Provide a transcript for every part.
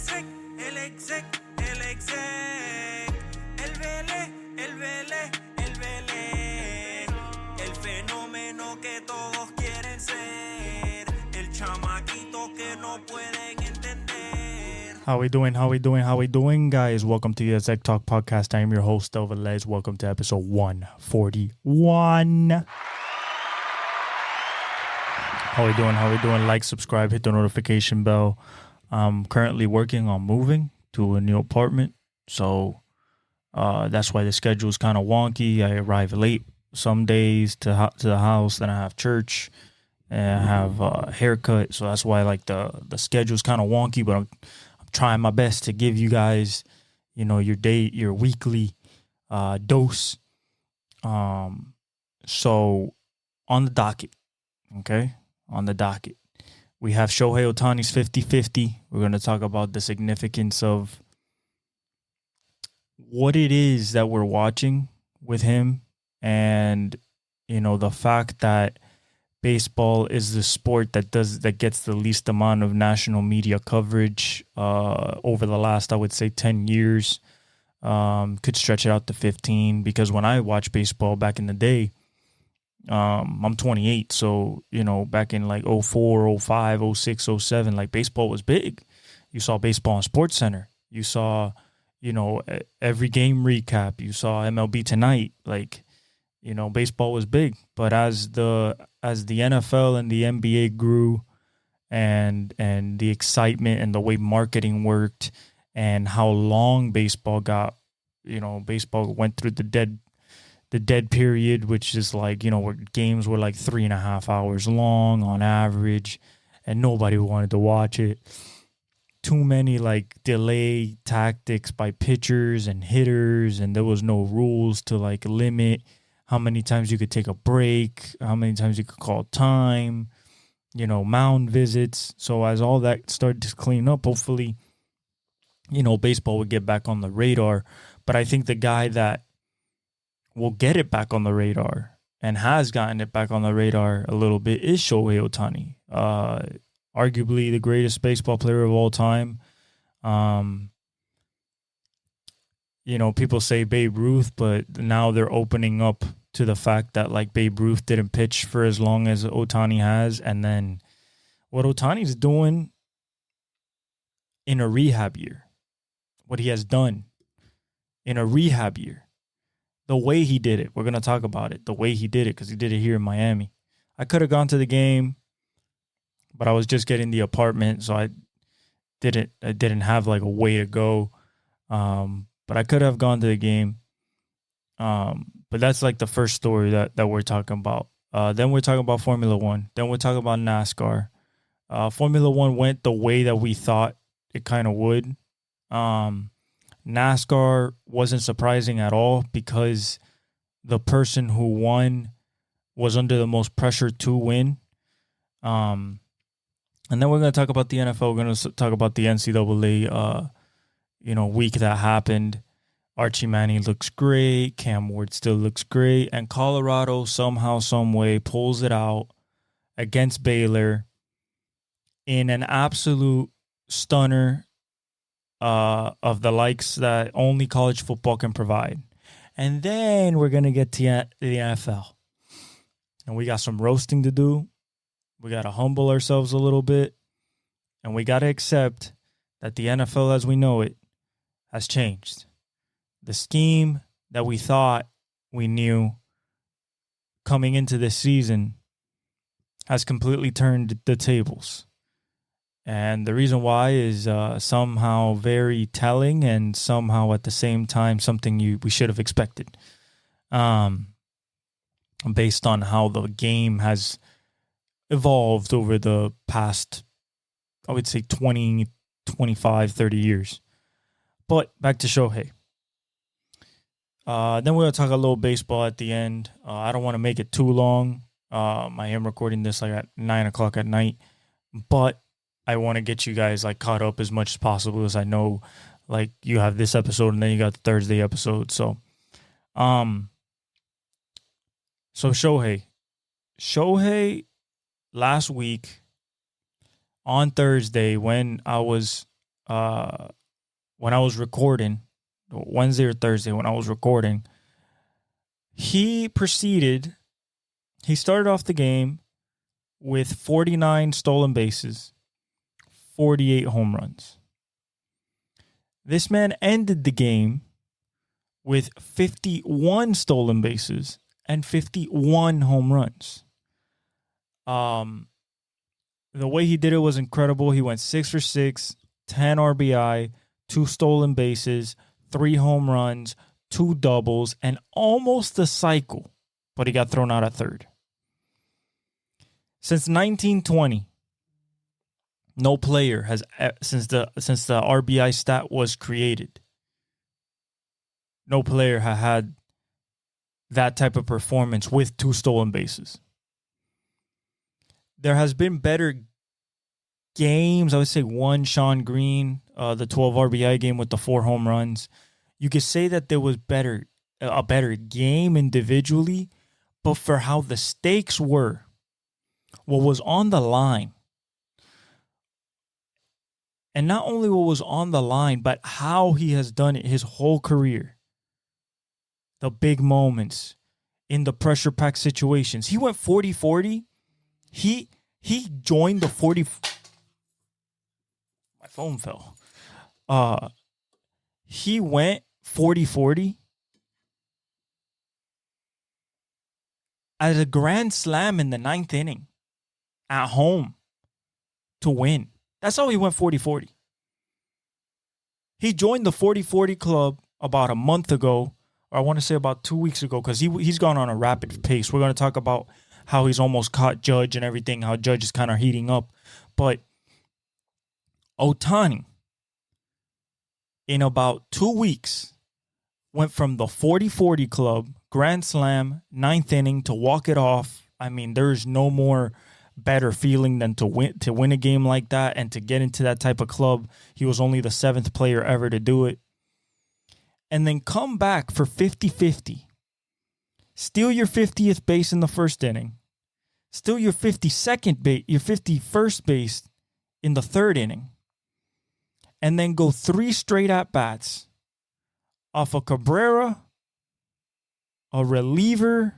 El Vélez, el fenómeno que todos quieren ser, el chamaquito que no pueden entender. How we doing, guys? Welcome to the Exec Talk podcast. I am your host, Velez. Welcome to episode 141. How we doing? Like, subscribe, hit the notification bell. I'm currently working on moving to a new apartment, so that's why the schedule is kind of wonky. I arrive late some days to the house, then I have church, and I have a haircut, so that's why like the schedule is kind of wonky. But I'm trying my best to give you guys, your weekly dose. So on the docket, we have Shohei Ohtani's 50-50. We're going to talk about the significance of what it is that we're watching with him, and the fact that baseball is the sport that gets the least amount of national media coverage over the last, I would say, 10 years. Could stretch it out to 15, because when I watched baseball back in the day, I'm 28, so back in like 04, 05, 06, 07, like baseball was big. You saw baseball on SportsCenter. You saw every game recap. You saw MLB Tonight. Like baseball was big. But as the NFL and the NBA grew, and the excitement and the way marketing worked, and how long baseball got, baseball went through the dead period, which is like, where games were like 3.5 hours long on average, and nobody wanted to watch it. Too many like delay tactics by pitchers and hitters, and there was no rules to like limit how many times you could take a break, how many times you could call time, mound visits. So as all that started to clean up, hopefully, baseball would get back on the radar. But I think the guy that will get it back on the radar and has gotten it back on the radar a little bit is Shohei Ohtani. Arguably the greatest baseball player of all time. People say Babe Ruth, but now they're opening up to the fact that like Babe Ruth didn't pitch for as long as Ohtani has. And then what Ohtani's doing in a rehab year, what he has done in a rehab year, the way he did it, we're going to talk about it, the way he did it, because he did it here in Miami. I could have gone to the game, but I was just getting the apartment, so I didn't have like a way to go. But I could have gone to the game. But that's like the first story that we're talking about. Then we're talking about Formula One. Then we're talking about NASCAR. Formula One went the way that we thought it kind of would. NASCAR wasn't surprising at all, because the person who won was under the most pressure to win. And then we're going to talk about the NFL. We're going to talk about the NCAA, week that happened. Archie Manning looks great. Cam Ward still looks great. And Colorado somehow, some way pulls it out against Baylor in an absolute stunner of the likes that only college football can provide. And then we're going to get to the NFL. And we got some roasting to do. We got to humble ourselves a little bit. And we got to accept that the NFL as we know it has changed. The scheme that we thought we knew coming into this season has completely turned the tables. And the reason why is somehow very telling, and somehow at the same time something we should have expected. Based on how the game has evolved over the past, I would say 20, 25, 30 years. But back to Shohei. Then we're going to talk a little baseball at the end. I don't want to make it too long. I am recording this like at 9 o'clock at night. But I want to get you guys like caught up as much as possible, as I know like you have this episode and then you got the Thursday episode. So Shohei last week on Thursday, when I was when I was recording, Wednesday or Thursday when I was recording, he started off the game with 49 stolen bases, 48 home runs. This man ended the game with 51 stolen bases and 51 home runs. The way he did it was incredible. He went 6 for 6, 10 RBI, 2 stolen bases, 3 home runs, 2 doubles, and almost a cycle, but he got thrown out at third. Since 1920, no player has, since the RBI stat was created, no player had that type of performance with 2 stolen bases. There has been better games. I would say one, Sean Green, the 12 RBI game with the 4 home runs. You could say that there was a better game individually, but for how the stakes were, what was on the line, and not only what was on the line, but how he has done it his whole career. The big moments in the pressure-packed situations. He went 40-40. He joined the 40. My phone fell. He went 40-40 as a grand slam in the 9th inning at home to win. That's how he went 40-40. He joined the 40-40 club about a month ago, or I want to say about 2 weeks ago, because he's gone on a rapid pace. We're going to talk about how he's almost caught Judge and everything, how Judge is kind of heating up. But Ohtani, in about 2 weeks, went from the 40-40 club, grand slam, 9th inning, to walk it off. I mean, there's no more better feeling than to win a game like that and to get into that type of club. He was only the 7th player ever to do it. And then come back for 50-50. Steal your 50th base in the first inning. Steal your 51st base in the 3rd inning. And then go 3 straight at-bats off a Cabrera, a reliever,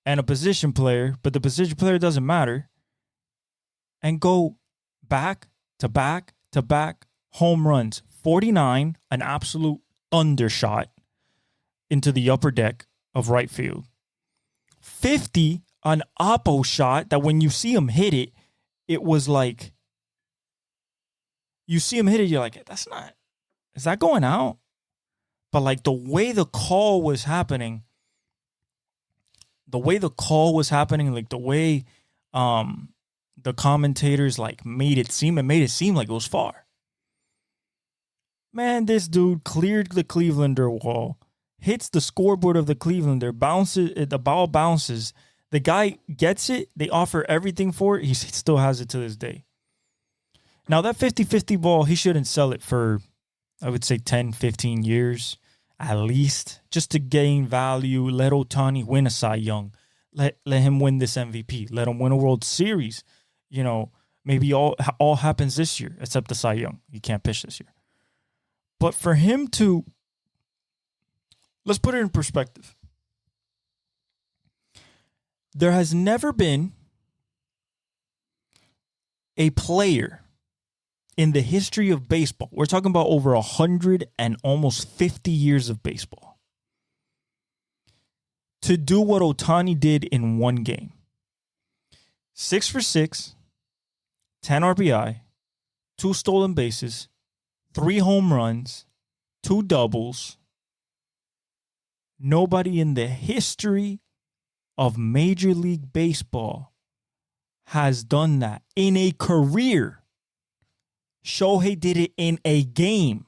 and a position player, but the position player doesn't matter, and go back to back to back home runs. 49, an absolute thundershot into the upper deck of right field. 50, an oppo shot that when you see him hit it, it was like, you see him hit it, you're like, is that going out? But like the way the call was happening, like the way the commentators like made it seem like it was far. Man, this dude cleared the Clevelander wall, hits the scoreboard of the Clevelander, the ball bounces. The guy gets it. They offer everything for it. He still has it to this day. Now, that 50-50 ball, he shouldn't sell it for, I would say, 10, 15 years at least, just to gain value. Let Ohtani win a Cy Young. Let him win this MVP. Let him win a World Series. You know, maybe all happens this year, except the Cy Young. He can't pitch this year. But for him to, let's put it in perspective. There has never been a player in the history of baseball, we're talking about over 100 and almost 50 years of baseball, to do what Ohtani did in one game. 6 for 6, 10 RBI, 2 stolen bases, 3 home runs, 2 doubles. Nobody in the history of Major League Baseball has done that in a career. Shohei did it in a game.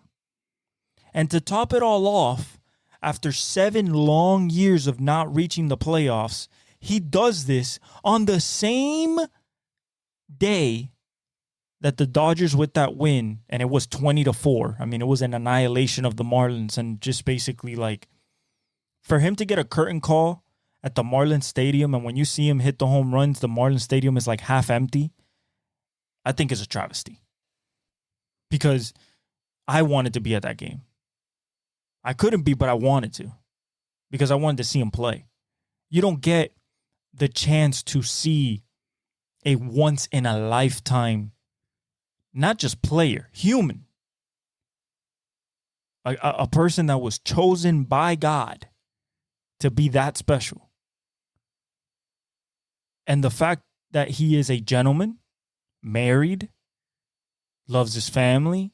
And to top it all off, after 7 long years of not reaching the playoffs, he does this on the same day that the Dodgers with that win, and it was 20-4. I mean, it was an annihilation of the Marlins, and just basically like, for him to get a curtain call at the Marlins Stadium, and when you see him hit the home runs, the Marlins Stadium is like half empty, I think is a travesty. because I wanted to be at that game. I couldn't be, but I wanted to because I wanted to see him play. You don't get the chance to see a once-in-a-lifetime, not just player, human. A person that was chosen by God to be that special. And the fact that he is a gentleman, married, loves his family,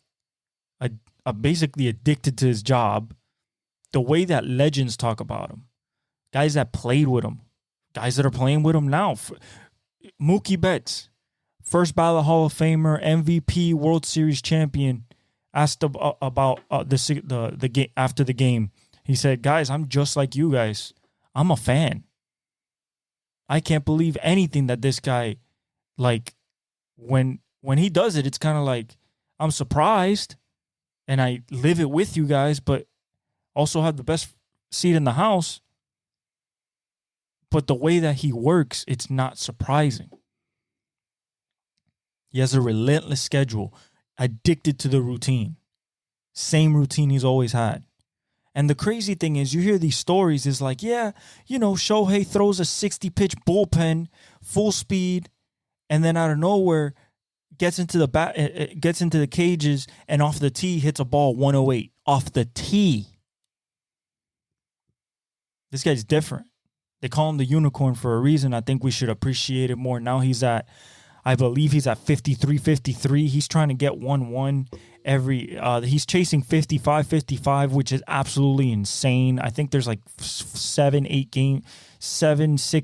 basically addicted to his job, the way that legends talk about him, guys that played with him, guys that are playing with him now, Mookie Betts, first ballot Hall of Famer, MVP, World Series champion, asked about the game after the game. He said, "Guys, I'm just like you guys. I'm a fan. I can't believe anything that this guy, like, when he does it, it's kind of like I'm surprised, and I live it with you guys, but also have the best seat in the house. But the way that he works, it's not surprising. He has a relentless schedule, addicted to the routine. Same routine he's always had. And the crazy thing is, you hear these stories, is like, yeah, you know, Shohei throws a 60-pitch bullpen, full speed, and then out of nowhere, gets into the cages, and off the tee hits a ball 108 off the tee. This guy's different. They call him the unicorn for a reason. I think we should appreciate it more. Now I believe he's at 53, 53. He's trying to get 1-1 he's chasing 55, which is absolutely insane. I think there's like 6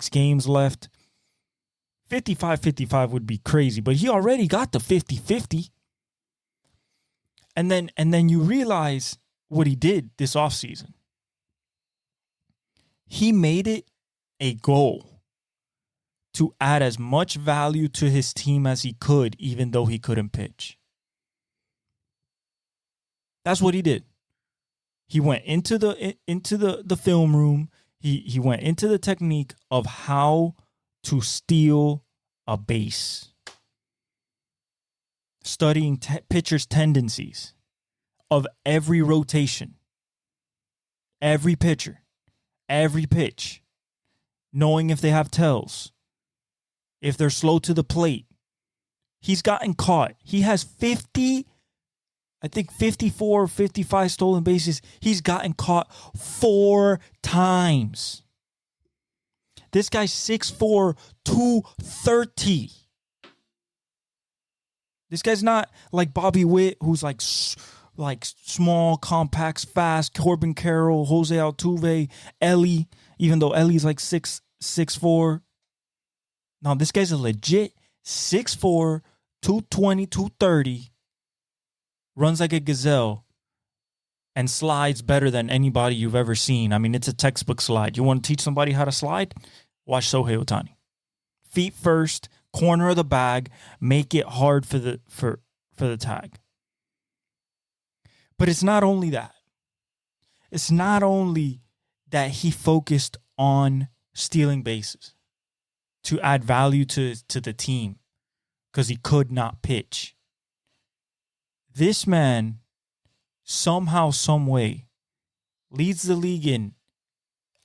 games left. 55 would be crazy, but he already got the 50-50. And then you realize what he did this offseason. He made it a goal to add as much value to his team as he could, even though he couldn't pitch. That's what he did. He went into the film room. He went into the technique of how to steal a base, studying pitchers' tendencies of every rotation, every pitcher, every pitch, knowing if they have tells, if they're slow to the plate. He's gotten caught. He has 54 or 55 stolen bases. He's gotten caught 4 times. This guy's 6'4", 230. This guy's not like Bobby Witt, who's like small, compact, fast. Corbin Carroll, Jose Altuve, Ellie, even though Ellie's like 6'4". No, this guy's a legit 6'4", 220, 230. Runs like a gazelle, and slides better than anybody you've ever seen. I mean, it's a textbook slide. You want to teach somebody how to slide? Watch Shohei Ohtani. Feet first, corner of the bag, make it hard for the tag. But it's not only that. It's not only that he focused on stealing bases to add value to the team because he could not pitch. This man, somehow, some way, leads the league in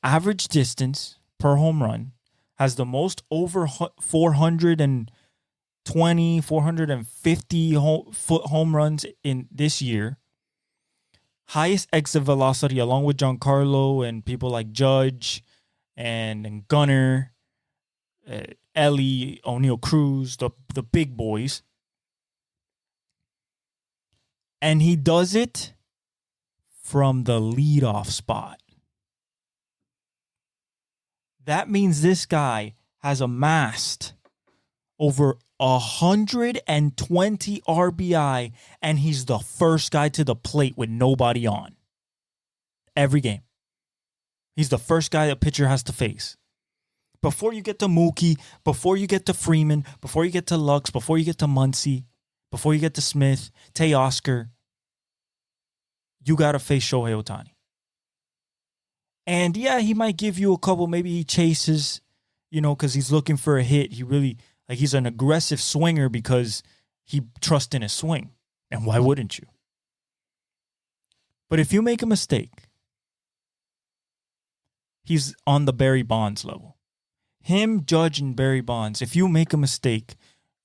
average distance per home run, has the most over 420, 450 foot home runs in this year, highest exit velocity, along with Giancarlo and people like Judge and Gunner, Ellie, O'Neal Cruz, the big boys. And he does it from the leadoff spot. That means this guy has amassed over 120 RBI, and he's the first guy to the plate with nobody on. Every game. He's the first guy that pitcher has to face. Before you get to Mookie, before you get to Freeman, before you get to Lux, before you get to Muncy, before you get to Smith, Teoscar, you got to face Shohei Ohtani. And yeah, he might give you a couple. Maybe he chases, because he's looking for a hit. He's an aggressive swinger because he trusts in his swing. And why wouldn't you? But if you make a mistake, he's on the Barry Bonds level. Him, Judge, and Barry Bonds, if you make a mistake,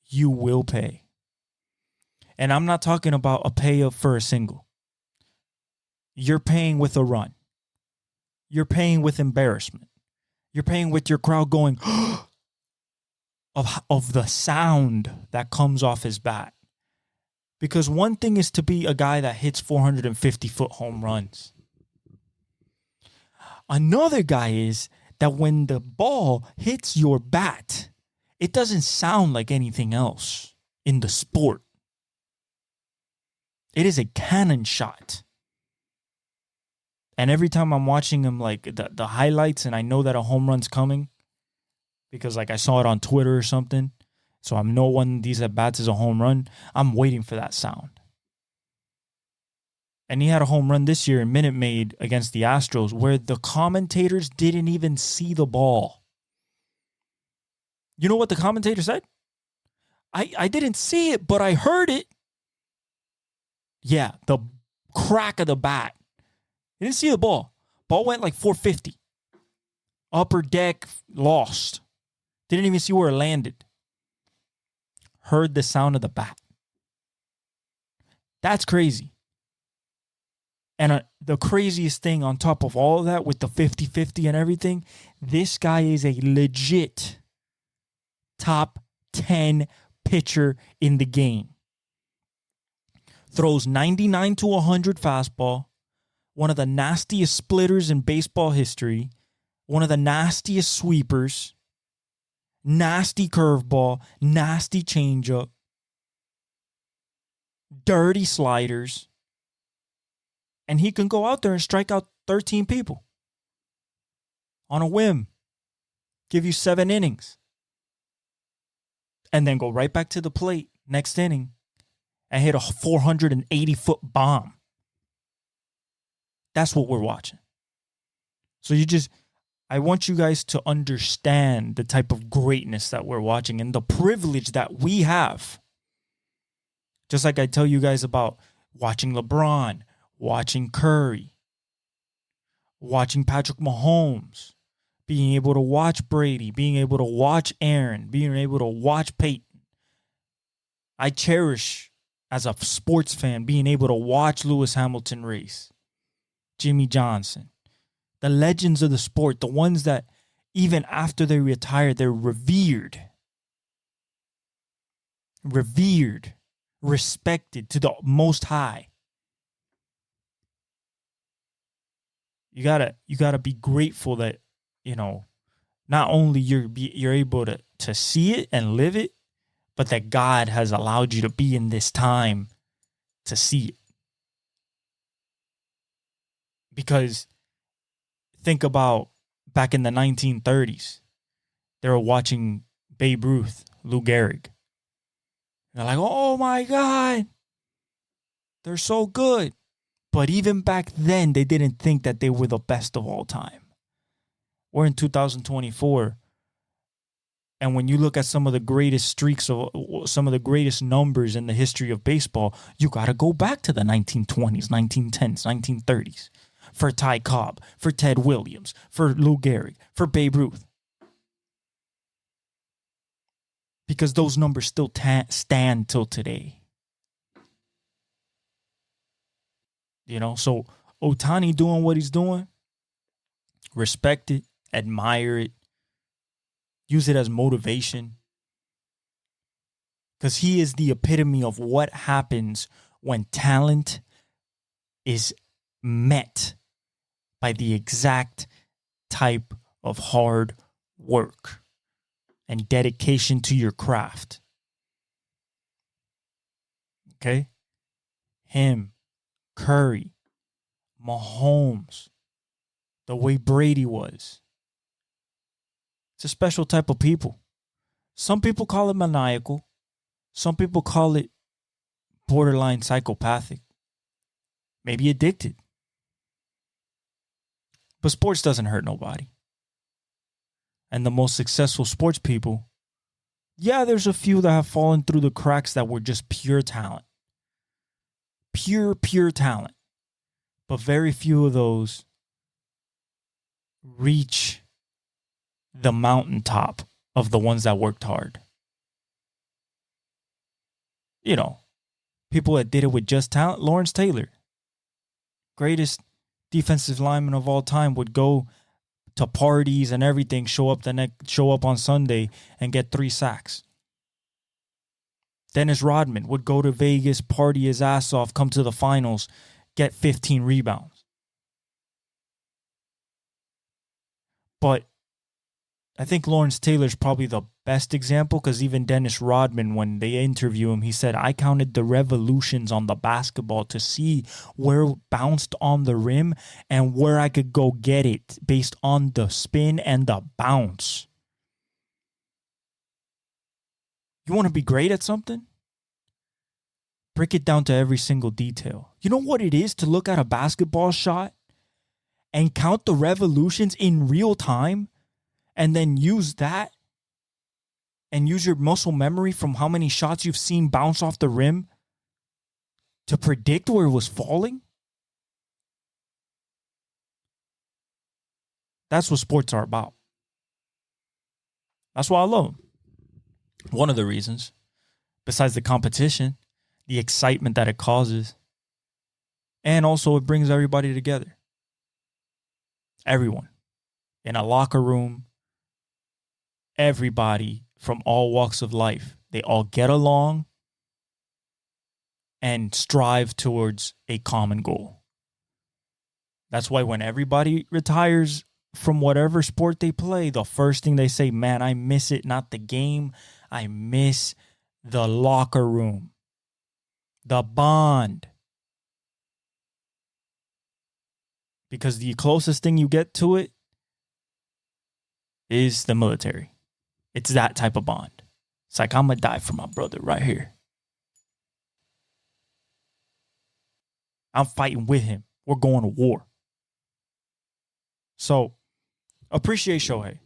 you will pay. And I'm not talking about a pay for a single. You're paying with a run. You're paying with embarrassment. You're paying with your crowd going of the sound that comes off his bat. Because one thing is to be a guy that hits 450-foot home runs. Another guy is that when the ball hits your bat, it doesn't sound like anything else in the sport. It is a cannon shot. And every time I'm watching him, like the highlights, and I know that a home run's coming because like I saw it on Twitter or something. So I know when these at-bats is a home run, I'm waiting for that sound. And he had a home run this year in Minute Maid against the Astros where the commentators didn't even see the ball. You know what the commentator said? I didn't see it, but I heard it. Yeah, the crack of the bat. You didn't see the ball. Ball went like 450. Upper deck, lost. Didn't even see where it landed. Heard the sound of the bat. That's crazy. And the craziest thing on top of all of that with the 50-50 and everything, this guy is a legit top 10 pitcher in the game. Throws 99 to 100 fastball. One of the nastiest splitters in baseball history. One of the nastiest sweepers. Nasty curveball. Nasty changeup. Dirty sliders. And he can go out there and strike out 13 people. On a whim. Give you 7 innings. And then go right back to the plate next inning. And hit a 480-foot bomb. That's what we're watching. So I want you guys to understand the type of greatness that we're watching and the privilege that we have. Just like I tell you guys about watching LeBron, watching Curry, watching Patrick Mahomes, being able to watch Brady, being able to watch Aaron, being able to watch Peyton. I cherish, as a sports fan, being able to watch Lewis Hamilton race. Jimmy Johnson, the legends of the sport, the ones that even after they retire, they're revered, respected to the most high. You gotta be grateful that, not only you're able to see it and live it, but that God has allowed you to be in this time to see it. Because think about back in the 1930s, they were watching Babe Ruth, Lou Gehrig. They're like, oh my God, they're so good. But even back then, they didn't think that they were the best of all time. We're in 2024. And when you look at some of the greatest streaks of some of the greatest numbers in the history of baseball, you got to go back to the 1920s, 1910s, 1930s. For Ty Cobb, for Ted Williams, for Lou Gehrig, for Babe Ruth. Because those numbers still stand till today. So Ohtani doing what he's doing, respect it, admire it, use it as motivation. Because he is the epitome of what happens when talent is met by the exact type of hard work and dedication to your craft. Okay? Him, Curry, Mahomes, the way Brady was. It's a special type of people. Some people call it maniacal. Some people call it borderline psychopathic. Maybe addicted. But sports doesn't hurt nobody. And the most successful sports people, yeah, there's a few that have fallen through the cracks that were just pure talent. pure talent. But very few of those reach the mountaintop of the ones that worked hard. You know, people that did it with just talent. Lawrence Taylor, greatest defensive lineman of all time, would go to parties and everything, show up on Sunday and get 3 sacks. Dennis Rodman would go to Vegas, party his ass off, come to the finals, get 15 rebounds. But I think Lawrence Taylor's probably the best example, because even Dennis Rodman, when they interview him, he said, I counted the revolutions on the basketball to see where it bounced on the rim and where I could go get it based on the spin and the bounce. You want to be great at something? Break it down to every single detail. You know what it is to look at a basketball shot and count the revolutions in real time, and then use that and use your muscle memory from how many shots you've seen bounce off the rim to predict where it was falling? That's what sports are about. That's why I love them. One of the reasons, besides the competition, the excitement that it causes, and also it brings everybody together. Everyone. In a locker room, everybody from all walks of life, they all get along and strive towards a common goal. That's why when everybody retires from whatever sport they play, the first thing they say, man, I miss it, not the game. I miss the locker room, the bond. Because the closest thing you get to it is the military. It's that type of bond. It's like, I'm going to die for my brother right here. I'm fighting with him. We're going to war. So, appreciate Shohei.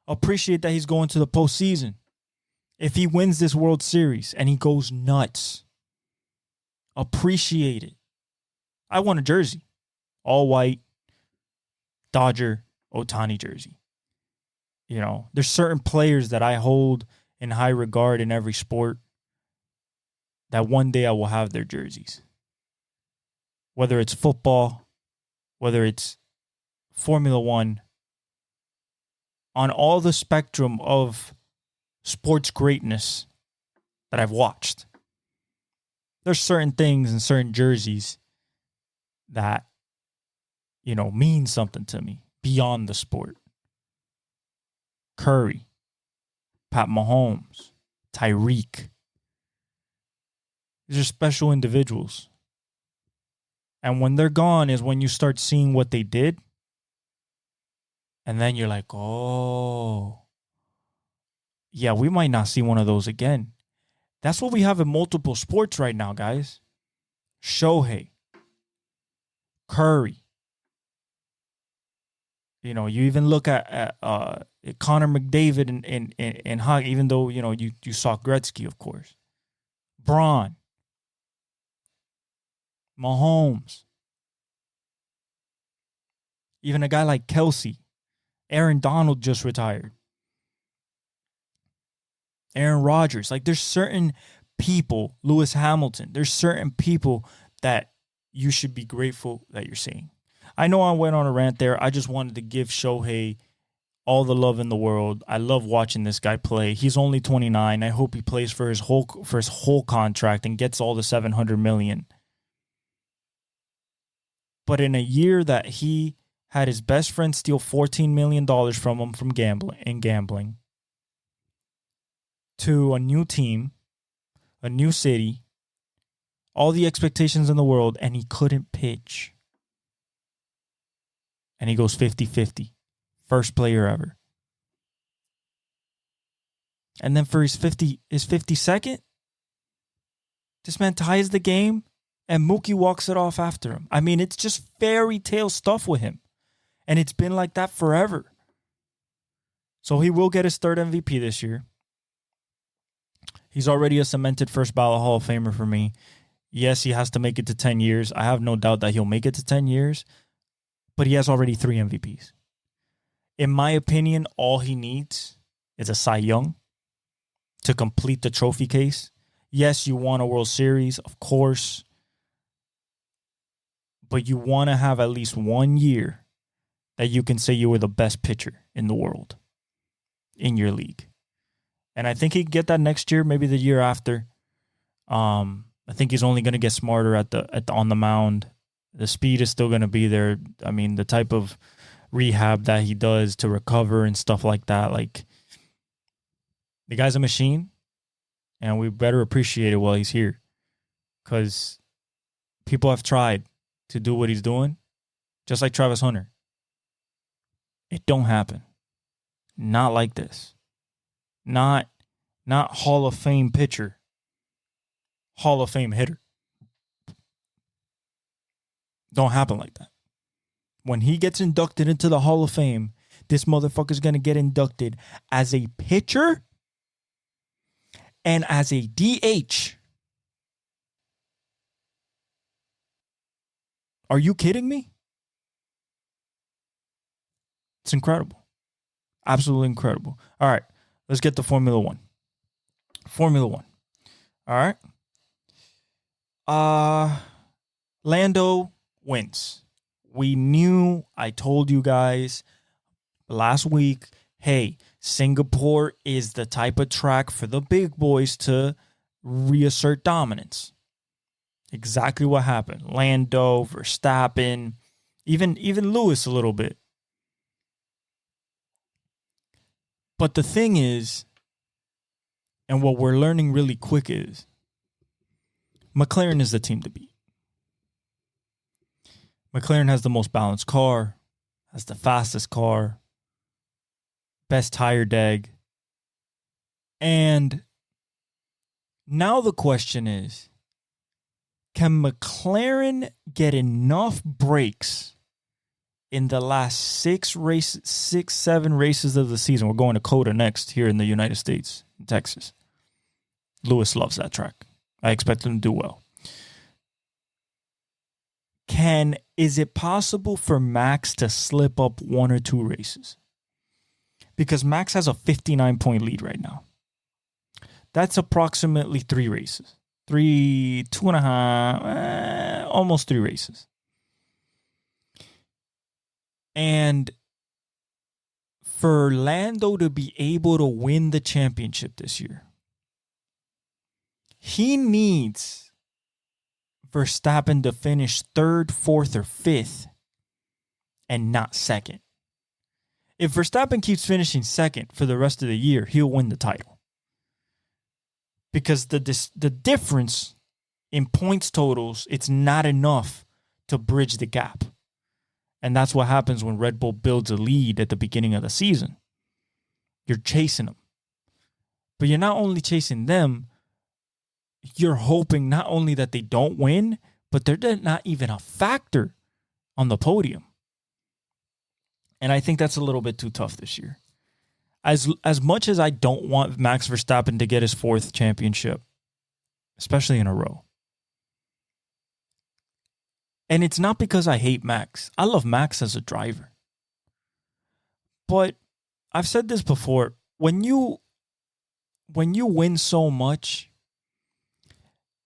Appreciate that he's going to the postseason. If he wins this World Series and he goes nuts, appreciate it. I want a jersey. All white, Dodger, Ohtani jersey. You know, there's certain players that I hold in high regard in every sport that one day I will have their jerseys. Whether it's football, whether it's Formula One, on all the spectrum of sports greatness that I've watched, there's certain things and certain jerseys that, you know, mean something to me beyond the sport. Curry, Pat Mahomes, Tyreek. These are special individuals. And when they're gone is when you start seeing what they did. And then you're like, oh, yeah, we might not see one of those again. That's what we have in multiple sports right now, guys. Shohei, Curry. You know, you even look at Connor McDavid and hockey, even though, you know, you saw Gretzky, of course. Braun. Mahomes. Even a guy like Kelsey. Aaron Donald just retired. Aaron Rodgers. Like, there's certain people, Lewis Hamilton, there's certain people that you should be grateful that you're seeing. I know I went on a rant there. I just wanted to give Shohei all the love in the world. I love watching this guy play. He's only 29. I hope he plays for his whole contract and gets all the $700 million. But in a year that he had his best friend steal $14 million from him from gambling, to a new team, a new city, all the expectations in the world, and he couldn't pitch. And he goes 50-50. First player ever. And then for his 52nd, this man ties the game and Mookie walks it off after him. I mean, it's just fairy tale stuff with him. And it's been like that forever. So he will get his third MVP this year. He's already a cemented first ballot Hall of Famer for me. Yes, he has to make it to 10 years. I have no doubt that he'll make it to 10 years, but he has already 3 MVPs. In my opinion, all he needs is a Cy Young to complete the trophy case. Yes, you won a World Series, of course, but you want to have at least 1 year that you can say you were the best pitcher in the world, in your league. And I think he can get that next year, maybe the year after. I think he's only going to get smarter on the mound. The speed is still going to be there. I mean, the type of rehab that he does to recover and stuff like that. Like, the guy's a machine, and we better appreciate it while he's here, because people have tried to do what he's doing, just like Travis Hunter. It don't happen. Not like this. Not Hall of Fame pitcher. Hall of Fame hitter. Don't happen like that. When he gets inducted into the Hall of Fame, this motherfucker's going to get inducted as a pitcher and as a DH. Are you kidding me? It's incredible. Absolutely incredible. All right, let's get to Formula One. Formula One. All right. Landó wins. We knew, I told you guys last week, hey, Singapore is the type of track for the big boys to reassert dominance. Exactly what happened. Landó, Verstappen, even Lewis a little bit. But the thing is, and what we're learning really quick is, McLaren is the team to beat. McLaren has the most balanced car, has the fastest car, best tire deg. And now the question is, can McLaren get enough breaks in the last 7 races of the season? We're going to Coda next here in the United States, in Texas. Lewis loves that track. I expect him to do well. Is it possible for Max to slip up 1 or 2 races? Because Max has a 59-point lead right now. That's approximately 3 races. 2.5, almost 3 races. And for Landó to be able to win the championship this year, he needs Verstappen to finish 3rd, 4th, or 5th and not 2nd. If Verstappen keeps finishing 2nd for the rest of the year, he'll win the title. Because the difference in points totals, it's not enough to bridge the gap. And that's what happens when Red Bull builds a lead at the beginning of the season. You're chasing them. But you're not only chasing them, you're hoping not only that they don't win, but they're not even a factor on the podium. And I think that's a little bit too tough this year. As much as I don't want Max Verstappen to get his 4th championship, especially in a row. And it's not because I hate Max. I love Max as a driver. But I've said this before. When you win so much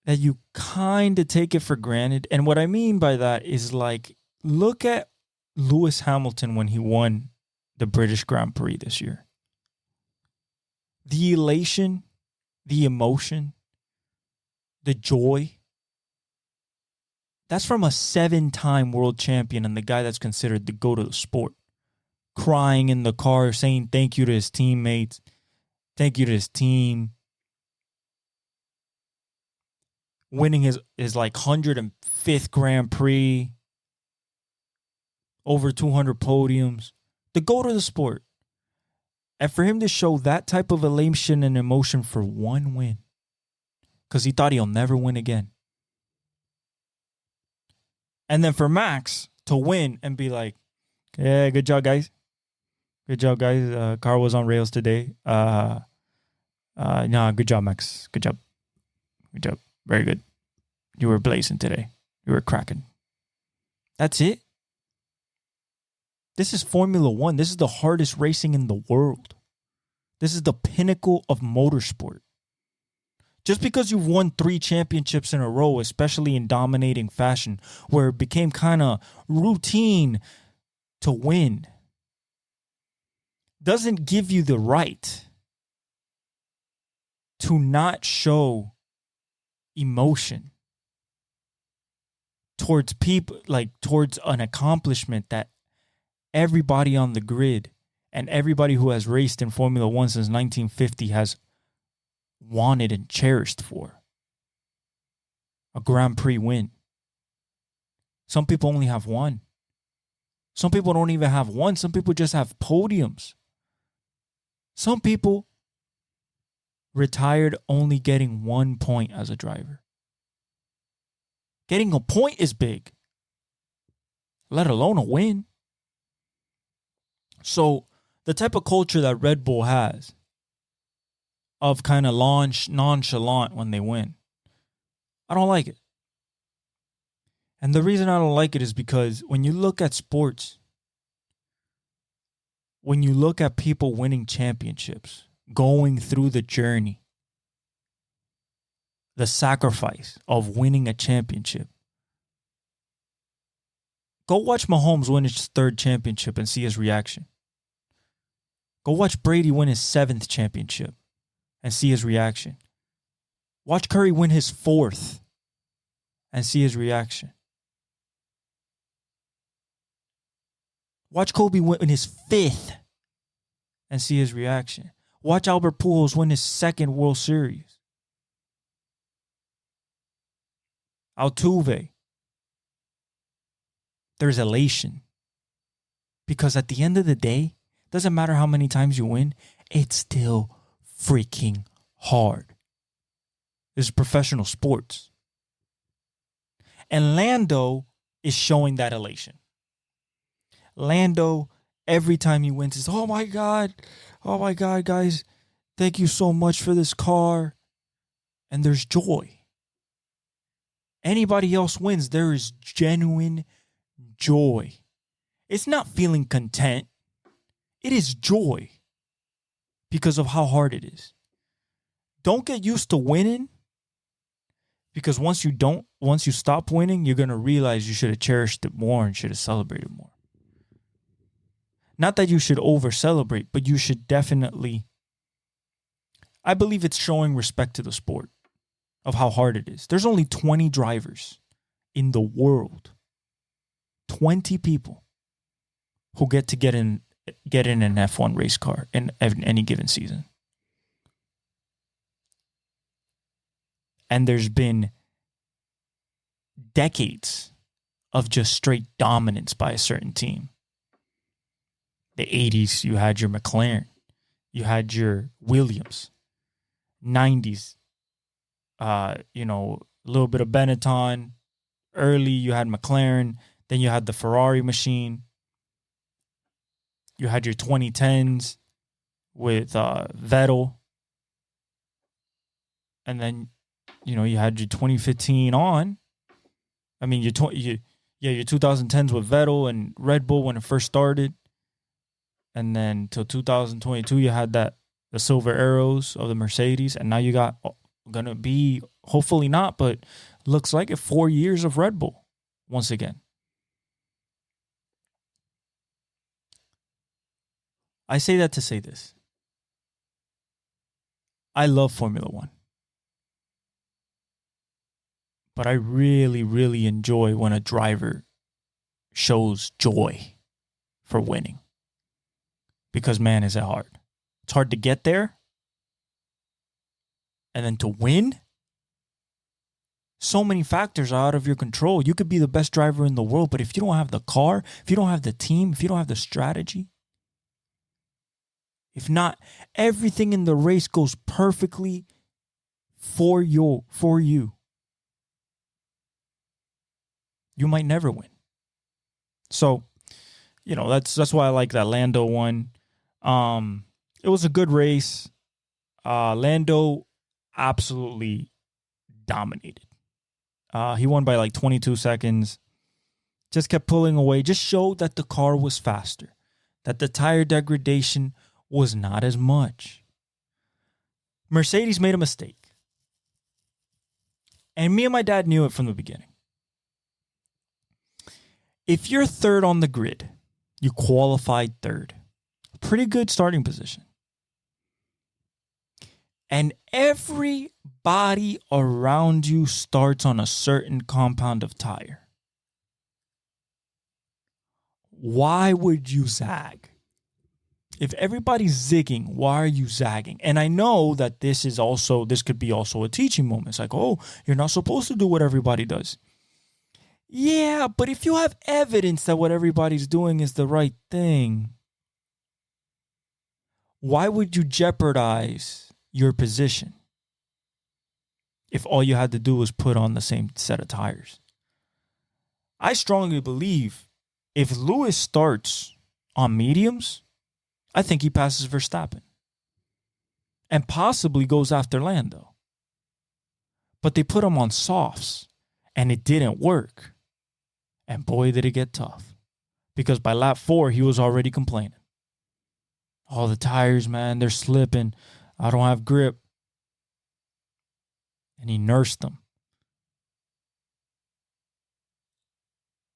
that you kind of take it for granted. And what I mean by that is, like, look at Lewis Hamilton when he won the British Grand Prix this year. The elation, the emotion, the joy, that's from a 7-time world champion and the guy that's considered the GOAT of the sport. Crying in the car, saying thank you to his teammates, thank you to his team. Winning his like 105th Grand Prix, over 200 podiums, the GOAT of the sport. And for him to show that type of elation and emotion for 1 win, because he thought he'll never win again. And then for Max to win and be like, yeah, good job, guys. Good job, guys. Car was on rails today. Good job, Max. Good job. Good job. Very good. You were blazing today. You were cracking. That's it. This is Formula One. This is the hardest racing in the world. This is the pinnacle of motorsport. Just because you've won 3 championships in a row, especially in dominating fashion, where it became kind of routine to win, doesn't give you the right to not show emotion towards people, like towards an accomplishment that everybody on the grid and everybody who has raced in Formula One since 1950 has wanted and cherished for. A Grand Prix win. Some people only have one. Some people don't even have one. Some people just have podiums. Some people retired only getting 1 point as a driver. Getting a point is big, let alone a win. So the type of culture that Red Bull has of kind of nonchalant when they win, I don't like it. And the reason I don't like it is because when you look at sports, when you look at people winning championships, going through the journey, the sacrifice of winning a championship. Go watch Mahomes win his 3rd championship and see his reaction. Go watch Brady win his 7th championship and see his reaction. Watch Curry win his 4th and see his reaction. Watch Kobe win his 5th and see his reaction. Watch Albert Pujols win his 2nd World Series. Altuve. There's elation. Because at the end of the day, doesn't matter how many times you win, it's still freaking hard. This is professional sports. And Landó is showing that elation. Landó, every time he wins, is, oh my God, guys, thank you so much for this car. And there's joy. Anybody else wins, there is genuine joy. It's not feeling content. It is joy because of how hard it is. Don't get used to winning, because once you stop winning, you're going to realize you should have cherished it more and should have celebrated more. Not that you should over-celebrate, but you should definitely, I believe it's showing respect to the sport of how hard it is. There's only 20 drivers in the world. 20 people who get in an F1 race car in any given season. And there's been decades of just straight dominance by a certain team. The 80s, you had your McLaren. You had your Williams. 90s, a little bit of Benetton. Early, you had McLaren. Then you had the Ferrari machine. You had your 2010s with Vettel. And then, you had your 2015 on. I mean, your 2010s with Vettel and Red Bull when it first started. And then till 2022, you had the silver arrows of the Mercedes. And now you got going to be, hopefully not, but looks like it, 4 years of Red Bull once again. I say that to say this. I love Formula One. But I really, really enjoy when a driver shows joy for winning. Because, man, is it hard. It's hard to get there. And then to win. So many factors are out of your control. You could be the best driver in the world, but if you don't have the car, if you don't have the team, if you don't have the strategy, if not, everything in the race goes perfectly for you. You might never win. So, that's why I like that Landó one. It was a good race. Landó absolutely dominated. He won by like 22 seconds. Just kept pulling away. Just showed that the car was faster. That the tire degradation was not as much. Mercedes made a mistake. And me and my dad knew it from the beginning. If you're third on the grid, you qualified third. Pretty good starting position. And everybody around you starts on a certain compound of tire. Why would you zag? If everybody's zigging, why are you zagging? And I know that this could be also a teaching moment. It's like, oh, you're not supposed to do what everybody does. Yeah, but if you have evidence that what everybody's doing is the right thing, why would you jeopardize your position if all you had to do was put on the same set of tires? I strongly believe if Lewis starts on mediums, I think he passes Verstappen and possibly goes after Landó. But they put him on softs and it didn't work. And boy, did it get tough. Because by lap 4, he was already complaining. Oh, the tires, man, they're slipping. I don't have grip. And he nursed them.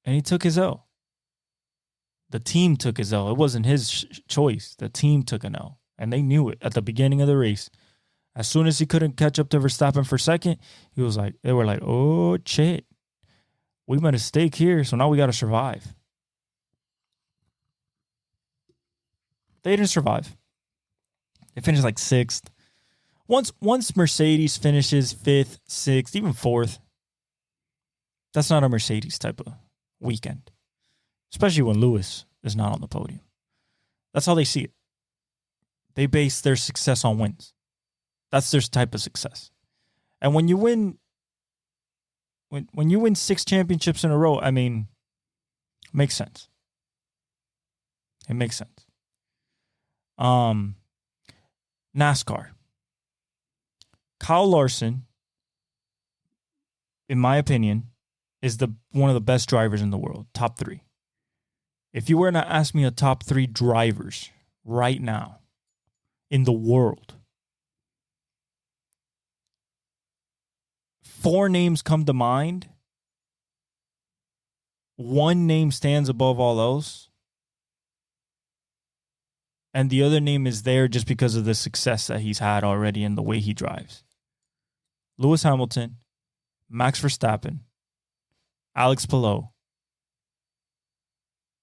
And he took his L. The team took his L. It wasn't his choice. The team took an L. And they knew it at the beginning of the race. As soon as he couldn't catch up to Verstappen for second, they were like, oh, shit. We made a mistake here, so now we got to survive. They didn't survive. They finished like 6th. Once Mercedes finishes 5th, 6th, even 4th, that's not a Mercedes type of weekend. Especially when Lewis is not on the podium. That's how they see it. They base their success on wins. That's their type of success. And when you win, when you win 6 championships in a row, I mean, it makes sense. It makes sense. NASCAR. Kyle Larson, in my opinion, is one of the best drivers in the world. Top 3. If you were to ask me a top 3 drivers right now in the world, 4 names come to mind. 1 name stands above all else. And the other name is there just because of the success that he's had already and the way he drives. Lewis Hamilton, Max Verstappen, Alex Palou,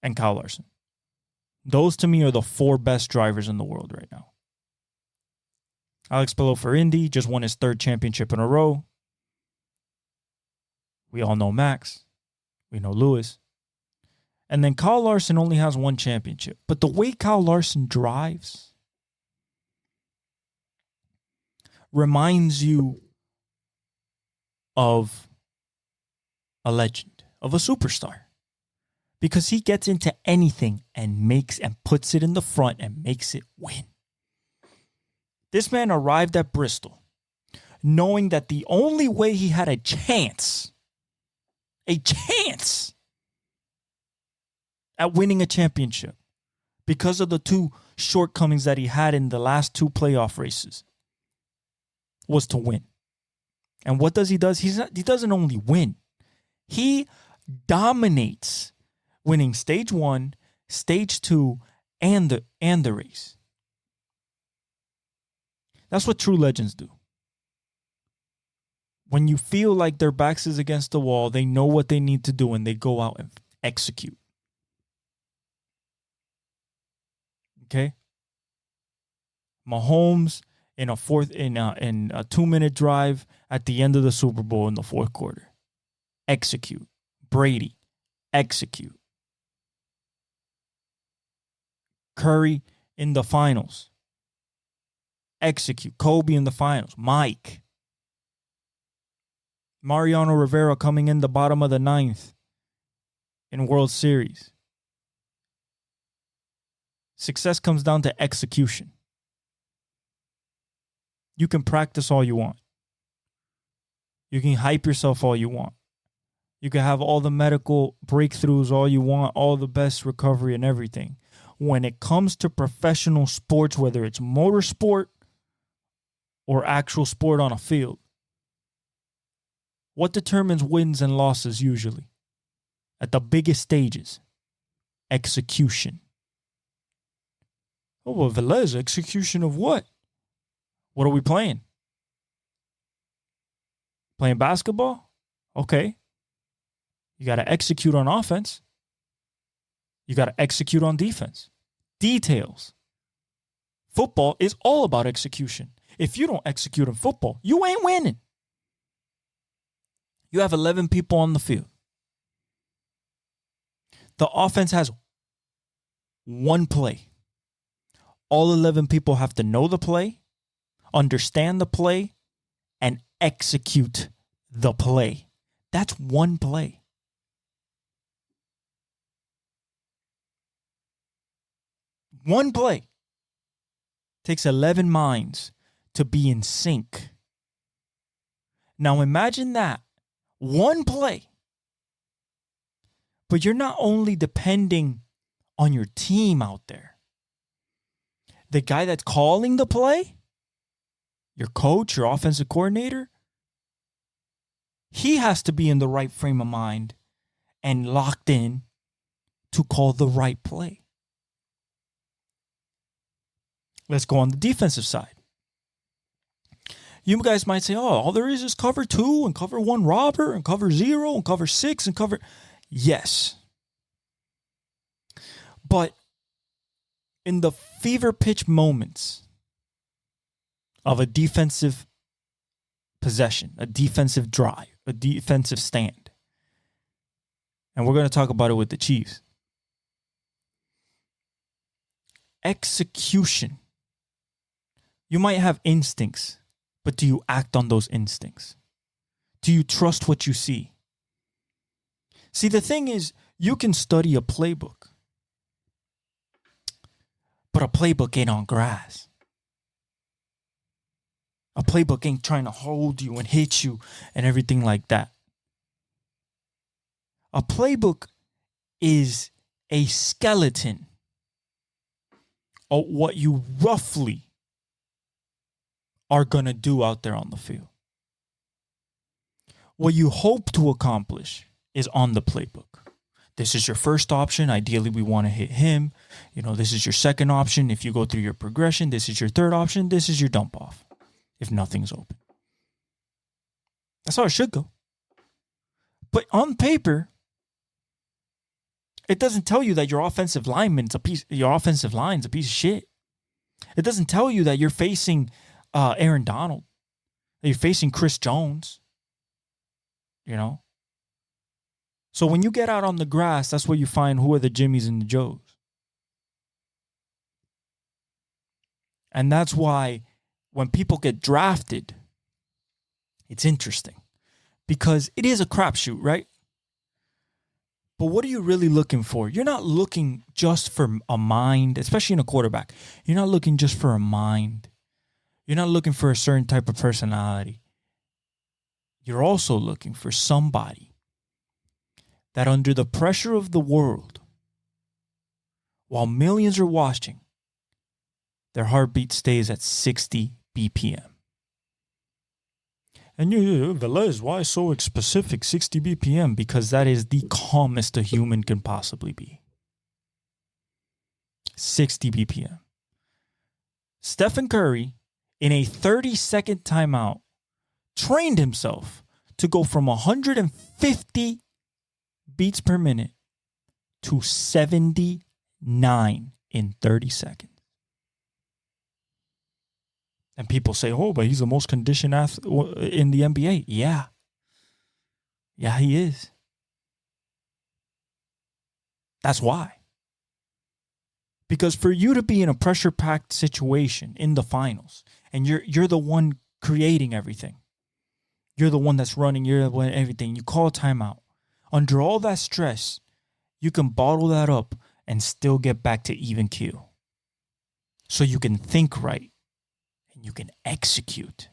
and Kyle Larson. Those to me are the 4 best drivers in the world right now. Alex Palou for Indy just won his 3rd championship in a row. We all know Max. We know Lewis. And then Kyle Larson only has 1 championship. But the way Kyle Larson drives reminds you of a legend, of a superstar. Because he gets into anything and puts it in the front and makes it win. This man arrived at Bristol knowing that the only way he had a chance at winning a championship, because of the 2 shortcomings that he had in the last 2 playoff races, was to win. And what does he do? He doesn't only win. He dominates, winning stage 1, stage 2, and the race. That's what true legends do. When you feel like their backs is against the wall, they know what they need to do and they go out and execute. Okay? Mahomes in a 2-minute drive at the end of the Super Bowl in the 4th quarter. Execute. Brady. Execute. Curry in the finals. Execute. Kobe in the finals. Mike. Mariano Rivera coming in the bottom of the 9th in World Series. Success comes down to execution. You can practice all you want. You can hype yourself all you want. You can have all the medical breakthroughs, all you want, all the best recovery and everything. When it comes to professional sports, whether it's motorsport or actual sport on a field, what determines wins and losses usually? At the biggest stages, execution. Oh, well, Velez, execution of what? What are we playing? Playing basketball? Okay. You got to execute on offense. You got to execute on defense. Details. Football is all about execution. If you don't execute in football, you ain't winning. You have 11 people on the field. The offense has one play. All 11 people have to know the play, understand the play, and execute the play. That's one play. One play takes 11 minds to be in sync. Now imagine that. One play. But you're not only depending on your team out there. The guy that's calling the play, your coach, your offensive coordinator, he has to be in the right frame of mind and locked in to call the right play. Let's go on the defensive side. You guys might say, oh, all there is cover 2 and cover 1 robber and cover 0 and cover 6 and cover... Yes. But in the fever pitch moments of a defensive possession, a defensive drive, a defensive stand, and we're going to talk about it with the Chiefs, execution. You might have instincts, but do you act on those instincts? Do you trust what you see? See, the thing is, you can study a playbook, but a playbook ain't on grass. A playbook ain't trying to hold you and hit you and everything like that. A playbook is a skeleton of what you roughly are going to do out there on the field. What you hope to accomplish is on the playbook. This is your first option. Ideally, we want to hit him. This is your second option. If you go through your progression, this is your third option. This is your dump off if nothing's open. That's how it should go. But on paper, it doesn't tell you that your offensive line's a piece of shit. It doesn't tell you that you're facing Aaron Donald, that you're facing Chris Jones. So when you get out on the grass, that's where you find who are the Jimmies and the Joes. And that's why when people get drafted, it's interesting because it is a crapshoot, right? But what are you really looking for? You're not looking just for a mind, especially in a quarterback. You're not looking just for a mind. You're not looking for a certain type of personality. You're also looking for somebody that under the pressure of the world, while millions are watching, their heartbeat stays at 60 BPM. And Velez, why so specific 60 BPM? Because that is the calmest a human can possibly be. 60 BPM. Stephen Curry, in a 30-second timeout, trained himself to go from 150 beats per minute to 79 in 30 seconds. And people say, oh, but he's the most conditioned athlete in the NBA. Yeah. Yeah, he is. That's why. Because for you to be in a pressure-packed situation in the finals, and you're the one creating everything. You're the one that's running, you're the one everything. You call a timeout. Under all that stress, you can bottle that up and still get back to even keel. So you can think right and you can execute.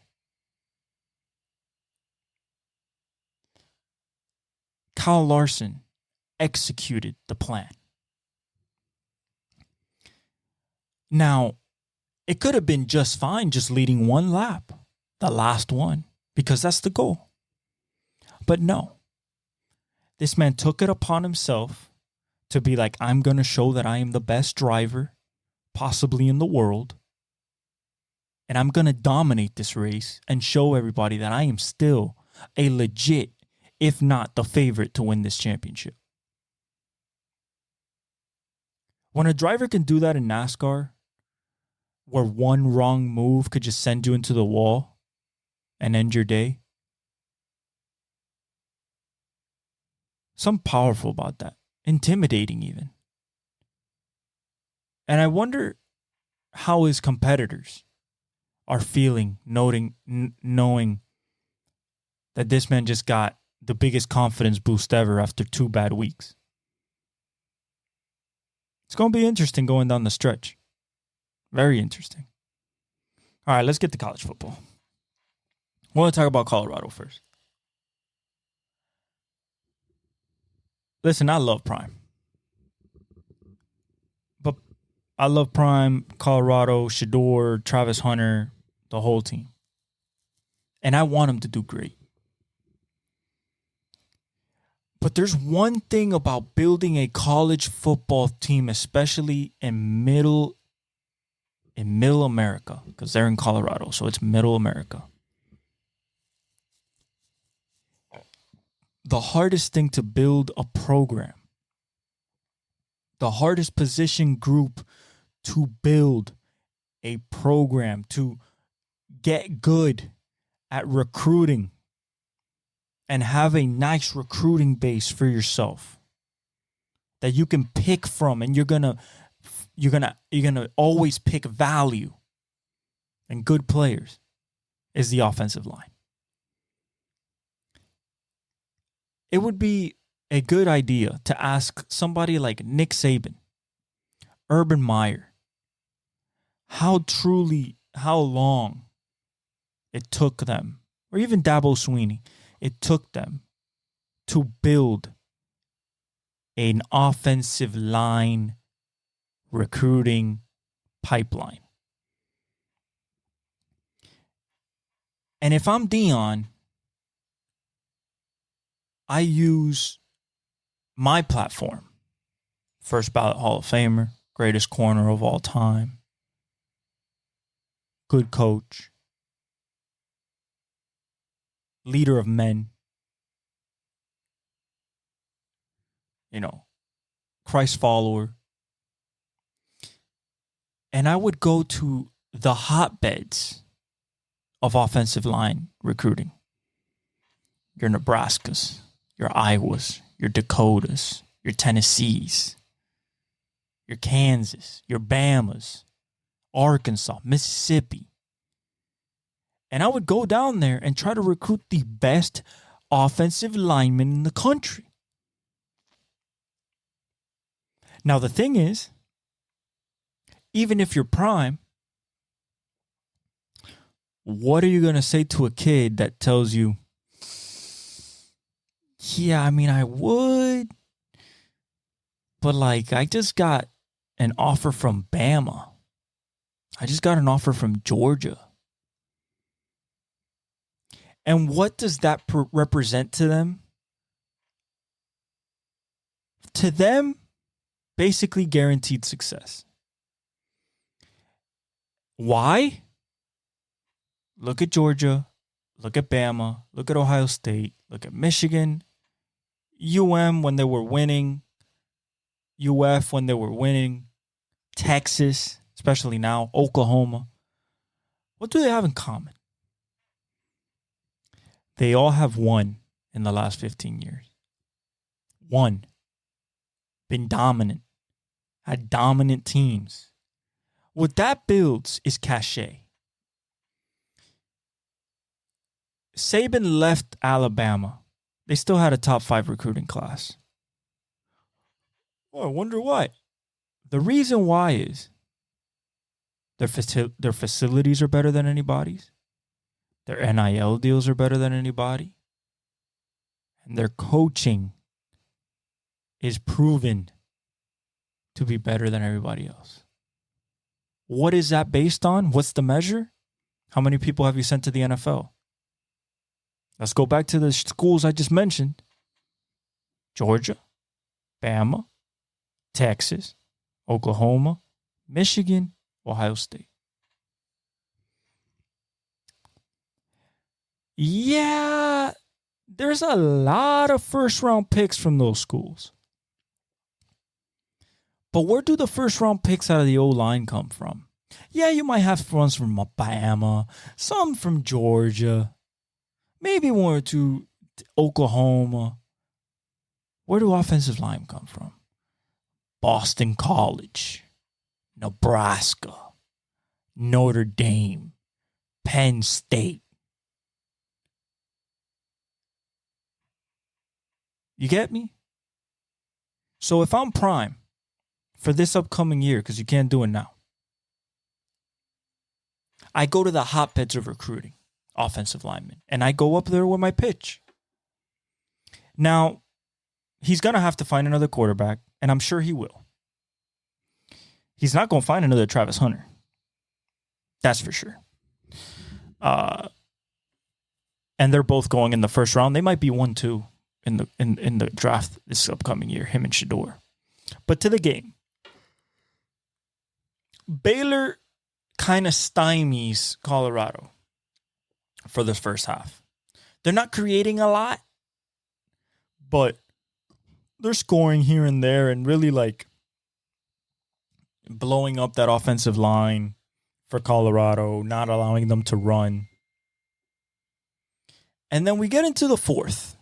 Kyle Larson executed the plan. Now, it could have been just fine just leading one lap, the last one, because that's the goal. But no, this man took it upon himself to be like, I'm going to show that I am the best driver possibly in the world. And I'm going to dominate this race and show everybody that I am still a legit, if not the favorite to win this championship. When a driver can do that in NASCAR, where one wrong move could just send you into the wall and end your day, something powerful about that. Intimidating even. And I wonder how his competitors are feeling, knowing that this man just got the biggest confidence boost ever after 2 bad weeks. It's going to be interesting going down the stretch. Very interesting. All right, let's get to college football. I want to talk about Colorado first. Listen, I love Prime. But I love Prime, Colorado, Shadour, Travis Hunter, the whole team. And I want them to do great. But there's one thing about building a college football team, especially in middle America, because they're in Colorado, so it's middle America. The hardest thing to build a program, the hardest position group to build a program, to get good at recruiting and have a nice recruiting base for yourself that you can pick from, and you're gonna always pick value and good players, is the offensive line. It would be a good idea to ask somebody like Nick Saban, Urban Meyer, how long it took them, or even Dabo Swinney, it took them to build an offensive line recruiting pipeline. And if I'm Dion, I use my platform. First ballot Hall of Famer, greatest corner of all time, good coach, leader of men, Christ follower. And I would go to the hotbeds of offensive line recruiting. Your Nebraskas, your Iowas, your Dakotas, your Tennessees, your Kansas, your Bamas, Arkansas, Mississippi. And I would go down there and try to recruit the best offensive linemen in the country. Now, the thing is, even if you're Prime, what are you going to say to a kid that tells you, yeah, I mean, I would, but I just got an offer from Bama. I just got an offer from Georgia. And what does that represent to them? To them, basically guaranteed success. Why? Look at Georgia. Look at Bama. Look at Ohio State. Look at Michigan. when they were winning. UF when they were winning. Texas, especially now. Oklahoma. What do they have in common? They all have won in the last 15 years. Won. Been dominant. Had dominant teams. What that builds is cachet. Saban left Alabama. They still had a top 5 recruiting class. Oh, I wonder why. The reason why is their facilities are better than anybody's. Their NIL deals are better than anybody. And their coaching is proven to be better than everybody else. What is that based on? What's the measure? How many people have you sent to the NFL? Let's go back to the schools I just mentioned. Georgia, Bama, Texas, Oklahoma, Michigan, Ohio State. Yeah, there's a lot of first-round picks from those schools. But where do the first-round picks out of the O-line come from? Yeah, you might have ones from Alabama, some from Georgia, maybe one or two Oklahoma. Where do offensive line come from? Boston College, Nebraska, Notre Dame, Penn State. You get me? So if I'm prime for this upcoming year, because you can't do it now, I go to the hotbeds of recruiting, offensive linemen, and I go up there with my pitch. Now, he's going to have to find another quarterback, and I'm sure he will. He's not going to find another Travis Hunter. That's for sure. And they're both going in the first round. They might be 1-2 in the draft this upcoming year, him and Shadour. But to the game. Baylor kind of stymies Colorado for this first half. They're not creating a lot, but they're scoring here and there and really like blowing up that offensive line for Colorado, not allowing them to run. And then we get into the fourth.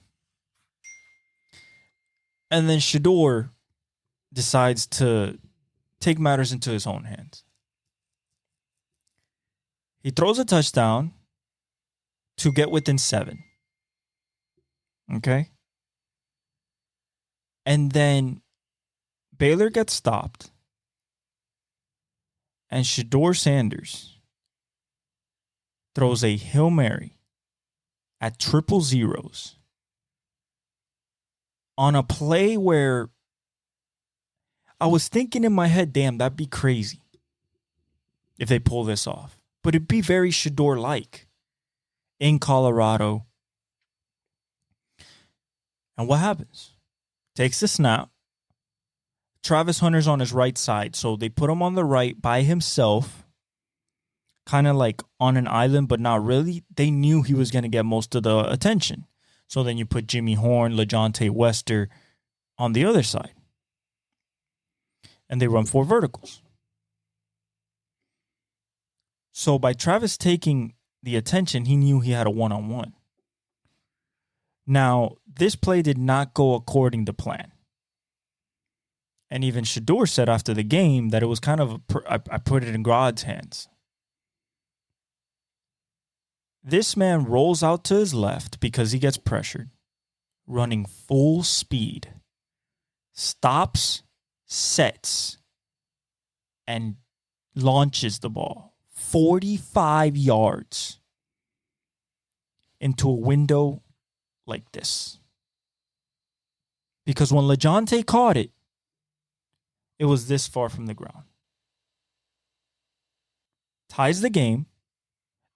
And then Shadour decides to take matters into his own hands. He throws a touchdown to get within 7. Okay? And then Baylor gets stopped. And Shadour Sanders throws a Hail Mary at 000 on a play where I was thinking in my head, damn, that'd be crazy if they pull this off. But it'd be very Shadour-like in Colorado. And what happens? Takes the snap. Travis Hunter's on his right side, so they put him on the right by himself, kind of like on an island, but not really. They knew he was going to get most of the attention. So then you put Jimmy Horn, LeJontay Wester on the other side. And they run 4 verticals. So by Travis taking the attention, he knew he had a one-on-one. Now, this play did not go according to plan. And even Shadour said after the game that it was kind of, I put it in God's hands. This man rolls out to his left because he gets pressured, running full speed, stops, sets, and launches the ball 45 yards into a window like this. Because when LeJontay caught it, it was this far from the ground. Ties the game.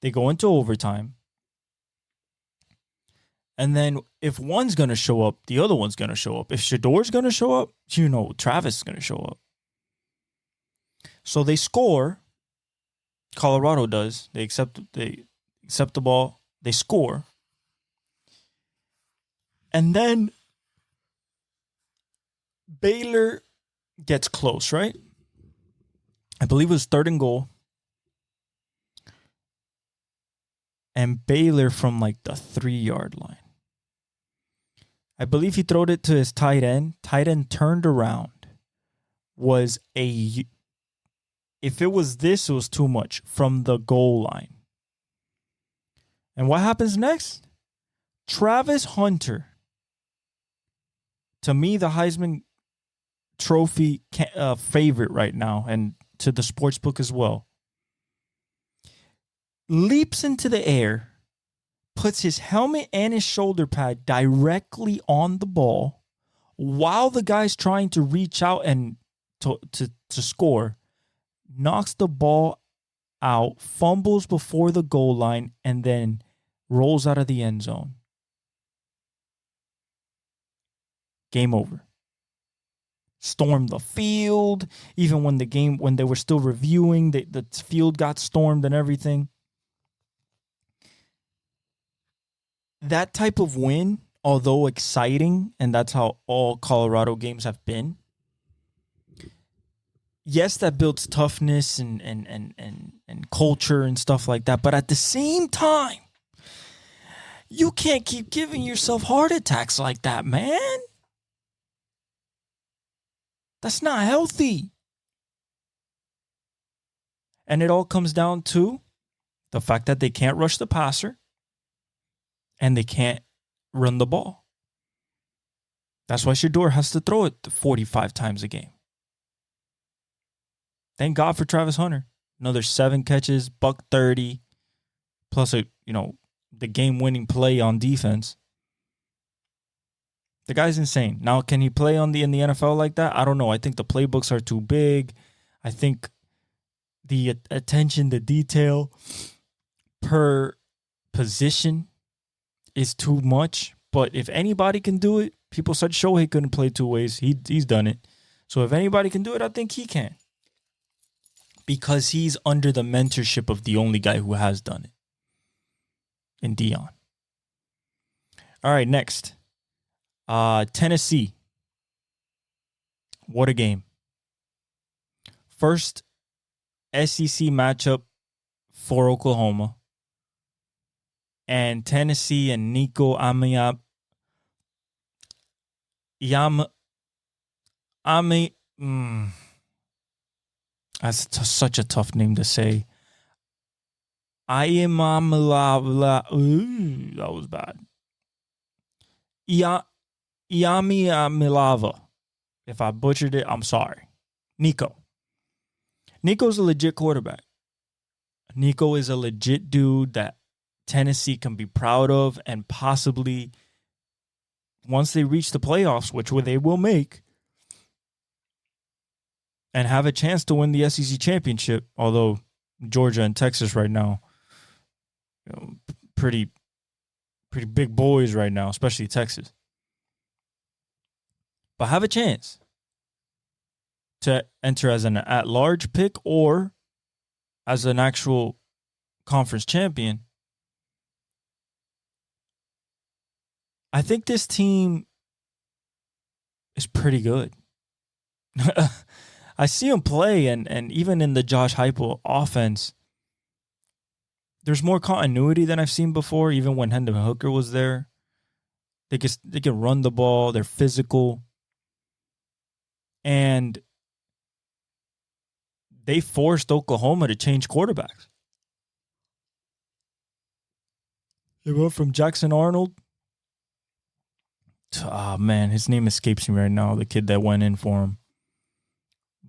They go into overtime. And then if one's going to show up, the other one's going to show up. If Shadour's going to show up, you know Travis is going to show up. So they score. Colorado does. They accept the ball. They score. And then Baylor gets close, right? I believe it was 3rd and goal. And Baylor from like the 3-yard line. I believe he throwed it to his tight end. Tight end turned around. If it was this, it was too much. From the goal line. And what happens next? Travis Hunter. To me, the Heisman Trophy favorite right now, and to the sportsbook as well, leaps into the air, puts his helmet and his shoulder pad directly on the ball, while the guy's trying to reach out and to score, knocks the ball out, fumbles before the goal line, and then rolls out of the end zone. Game over. Stormed the field. Even when they were still reviewing, the field got stormed and everything. That type of win, although exciting, and that's how all Colorado games have been, yes, that builds toughness and culture and stuff like that. But at the same time, you can't keep giving yourself heart attacks like that, man. That's not healthy. And it all comes down to the fact that they can't rush the passer and they can't run the ball. That's why Shadour has to throw it 45 times a game. Thank God for Travis Hunter. Another 7 catches, $130, plus the game-winning play on defense. The guy's insane. Now, can he play in the NFL like that? I don't know. I think the playbooks are too big. I think the attention, the detail per position is too much. But if anybody can do it, people said Shohei couldn't play 2 ways. He's done it. So if anybody can do it, I think he can. Because he's under the mentorship of the only guy who has done it, in Dion. All right, next. Tennessee. What a game. First SEC matchup for Oklahoma. And Tennessee and Ncaa that's such a tough name to say. That was bad. Milava. If I butchered it, I'm sorry. Nico. Nico's a legit quarterback. Nico is a legit dude that Tennessee can be proud of, and possibly once they reach the playoffs, which they will make, and have a chance to win the SEC championship, although Georgia and Texas right now, pretty big boys right now, especially Texas. But have a chance to enter as an at-large pick or as an actual conference champion. I think this team is pretty good. I see him play, and even in the Josh Heupel offense, there's more continuity than I've seen before. Even when Hendon Hooker was there, they can run the ball. They're physical, and they forced Oklahoma to change quarterbacks. They went from Jackson Arnold. Man, his name escapes me right now. The kid that went in for him.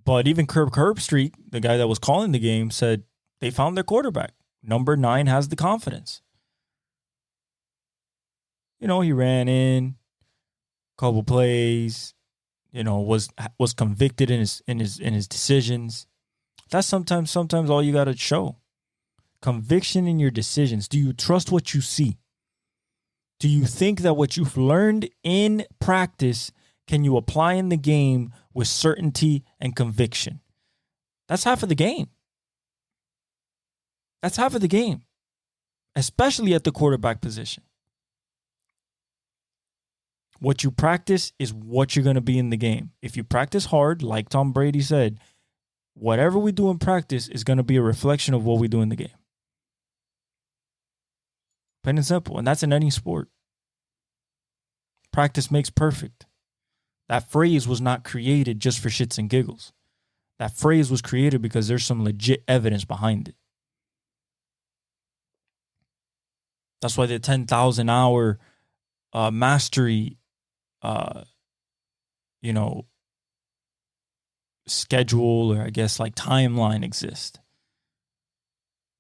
But even Kirk Herbstreit, the guy that was calling the game, said they found their quarterback. Number 9 has the confidence. He ran in, couple plays, was convicted in his decisions. That's sometimes all you got to show. Conviction in your decisions. Do you trust what you see? Do you think that what you've learned in practice can you apply in the game with certainty and conviction? That's half of the game. That's half of the game, especially at the quarterback position. What you practice is what you're going to be in the game. If you practice hard, like Tom Brady said, whatever we do in practice is going to be a reflection of what we do in the game. Plain and simple. And that's in any sport. Practice makes perfect. That phrase was not created just for shits and giggles. That phrase was created because there's some legit evidence behind it. That's why the 10,000 hour mastery, schedule, or I guess like timeline exists.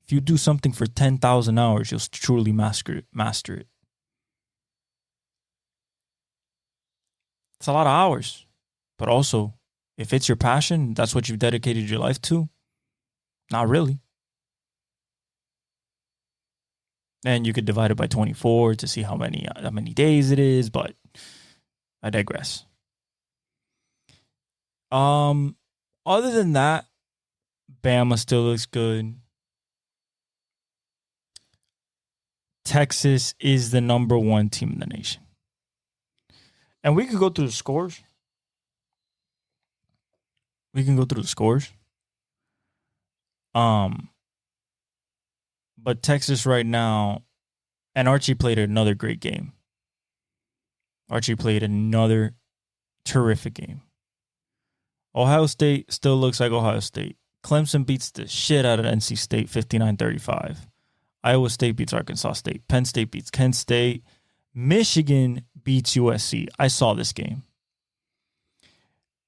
If you do something for 10,000 hours, you'll truly master it. It's a lot of hours. But also, if it's your passion, that's what you've dedicated your life to, not really. And you could divide it by 24 to see how many days it is, but I digress. Other than that, Bama still looks good. Texas is the number one team in the nation. And we could go through the scores. But Texas right now, and Archie played another great game. Archie played another terrific game. Ohio State still looks like Ohio State. Clemson beats the shit out of NC State 59-35. Iowa State beats Arkansas State. Penn State beats Kent State. Michigan beats USC. I saw this game.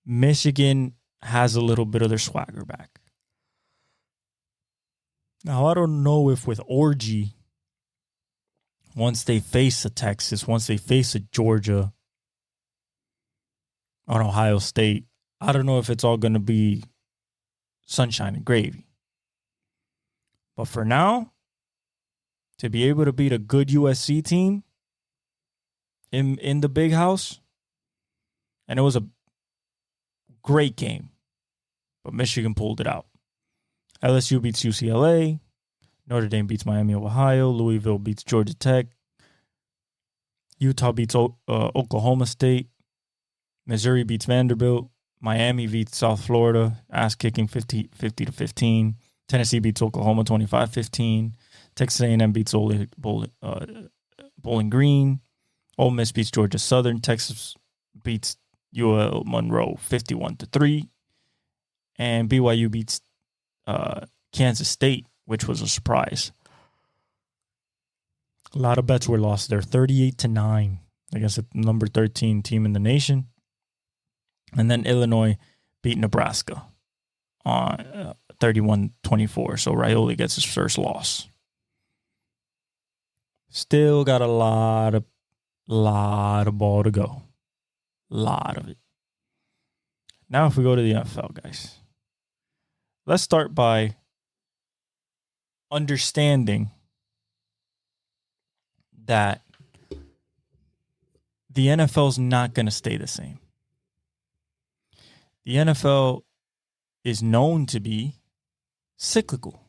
Michigan has a little bit of their swagger back. Now, I don't know if with Orgy, once they face a Texas, once they face a Georgia, on Ohio State, I don't know if it's all going to be sunshine and gravy. But for now, to be able to beat a good USC team in the big house, and it was a great game, but Michigan pulled it out. LSU beats UCLA. Notre Dame beats Miami of Ohio. Louisville beats Georgia Tech. Utah beats Oklahoma State. Missouri beats Vanderbilt. Miami beats South Florida, ass-kicking 50-15. Tennessee beats Oklahoma 25-15. Texas A&M beats Bowling Green. Ole Miss beats Georgia Southern. Texas beats UL Monroe 51-3. And BYU beats Kansas State, which was a surprise. A lot of bets were lost there. 38-9 against the number 13 team in the nation. And then Illinois beat Nebraska on 31-24. So Raiola gets his first loss. Still got a lot of ball to go. Lot of it. Now if we go to the NFL, guys. Let's start by understanding that the NFL is not going to stay the same. The NFL is known to be cyclical.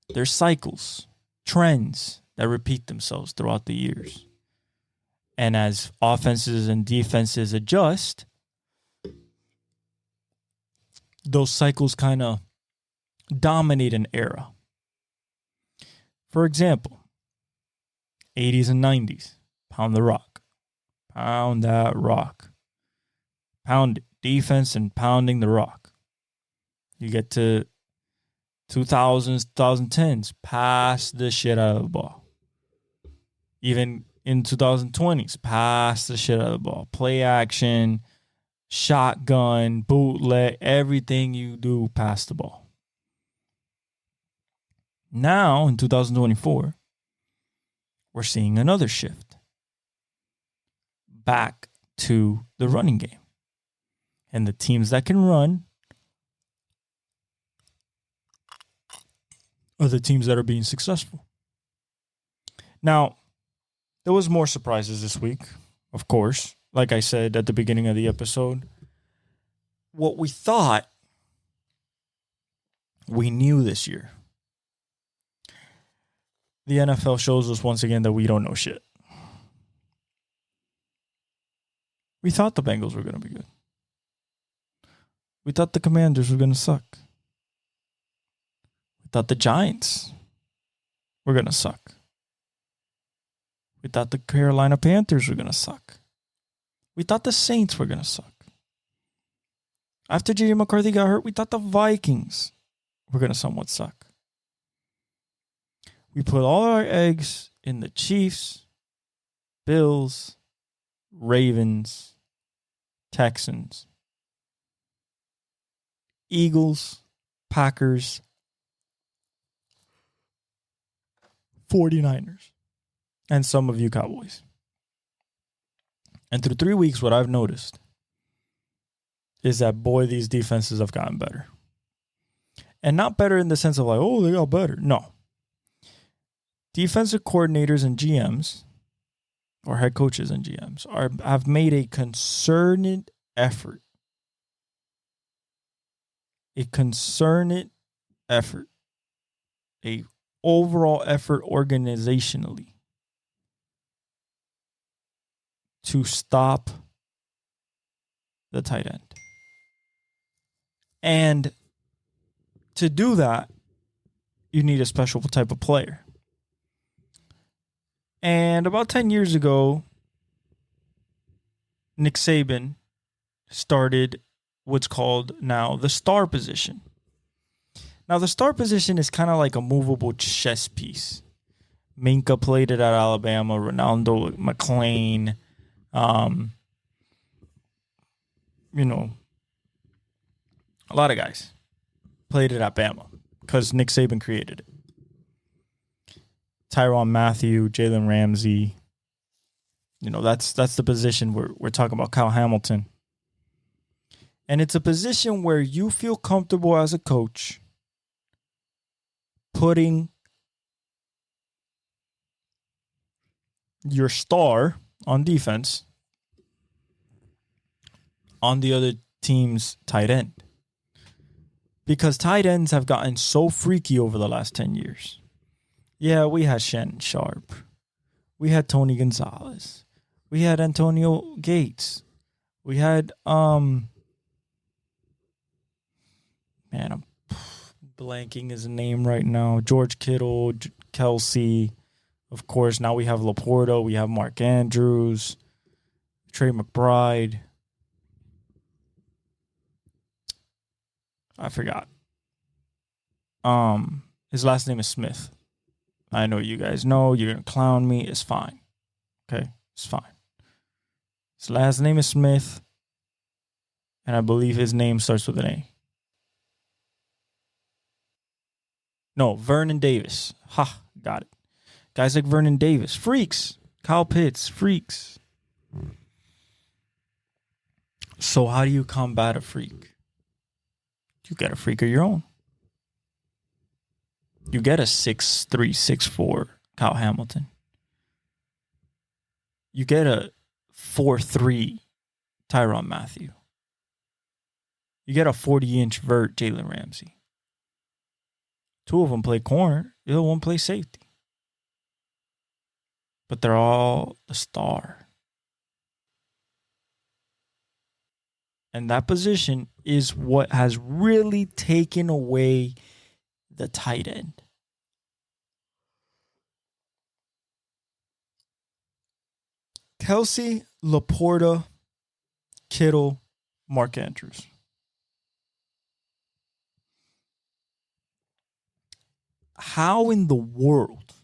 There's cycles, trends that repeat themselves throughout the years. And as offenses and defenses adjust, those cycles kind of dominate an era. For example, 80s and 90s, pound the rock. Pound that rock. Pound it. Defense and pounding the rock. You get to 2000s, 2010s, pass the shit out of the ball. Even in 2020s, pass the shit out of the ball. Play action, shotgun, bootleg, everything you do, pass the ball. Now, in 2024, we're seeing another shift. Back to the running game. And the teams that can run are the teams that are being successful. Now, there was more surprises this week, of course. Like I said at the beginning of the episode, what we thought we knew this year. The NFL shows us once again that we don't know shit. We thought the Bengals were going to be good. We thought the Commanders were going to suck. We thought the Giants were going to suck. We thought the Carolina Panthers were going to suck. We thought the Saints were going to suck. After J.J. McCarthy got hurt, we thought the Vikings were going to somewhat suck. We put all our eggs in the Chiefs, Bills, Ravens, Texans, Eagles, Packers, 49ers, and some of you Cowboys. And through 3 weeks, what I've noticed is that, boy, these defenses have gotten better. And not better in the sense of like, oh, they got better. No. Defensive coordinators and GMs, or head coaches and GMs, have made a concerted effort. A overall effort organizationally to stop the tight end. And to do that, you need a special type of player. And about 10 years ago, Nick Saban started what's called now the star position. Now, the star position is kind of like a movable chess piece. Ncaa played it at Alabama, Ronaldo, McClain, a lot of guys played it at Bama because Nick Saban created it. Tyrann Mathieu, Jalen Ramsey. That's the position we're talking about. Kyle Hamilton. And it's a position where you feel comfortable as a coach putting your star on defense on the other team's tight end. Because tight ends have gotten so freaky over the last 10 years. Yeah, we had Shannon Sharp. We had Tony Gonzalez. We had Antonio Gates. We had, I'm blanking his name right now. George Kittle, Kelsey. Of course, now we have Laporta. We have Mark Andrews. Trey McBride. I forgot. His last name is Smith. I know you guys know. You're going to clown me. It's fine. Okay? It's fine. His last name is Smith. And I believe his name starts with an A. No, Vernon Davis. Ha, got it. Guys like Vernon Davis. Freaks. Kyle Pitts. Freaks. So how do you combat a freak? You get a freak of your own. You get a 6'3", 6'4" Kyle Hamilton. You get a 4'3" Tyrann Mathieu. You get a 40-inch vert Jalen Ramsey. 2 of them play corner. The other one plays safety. But they're all a star. And that position is what has really taken away the tight end. Kelsey, Laporta, Kittle, Mark Andrews. How in the world,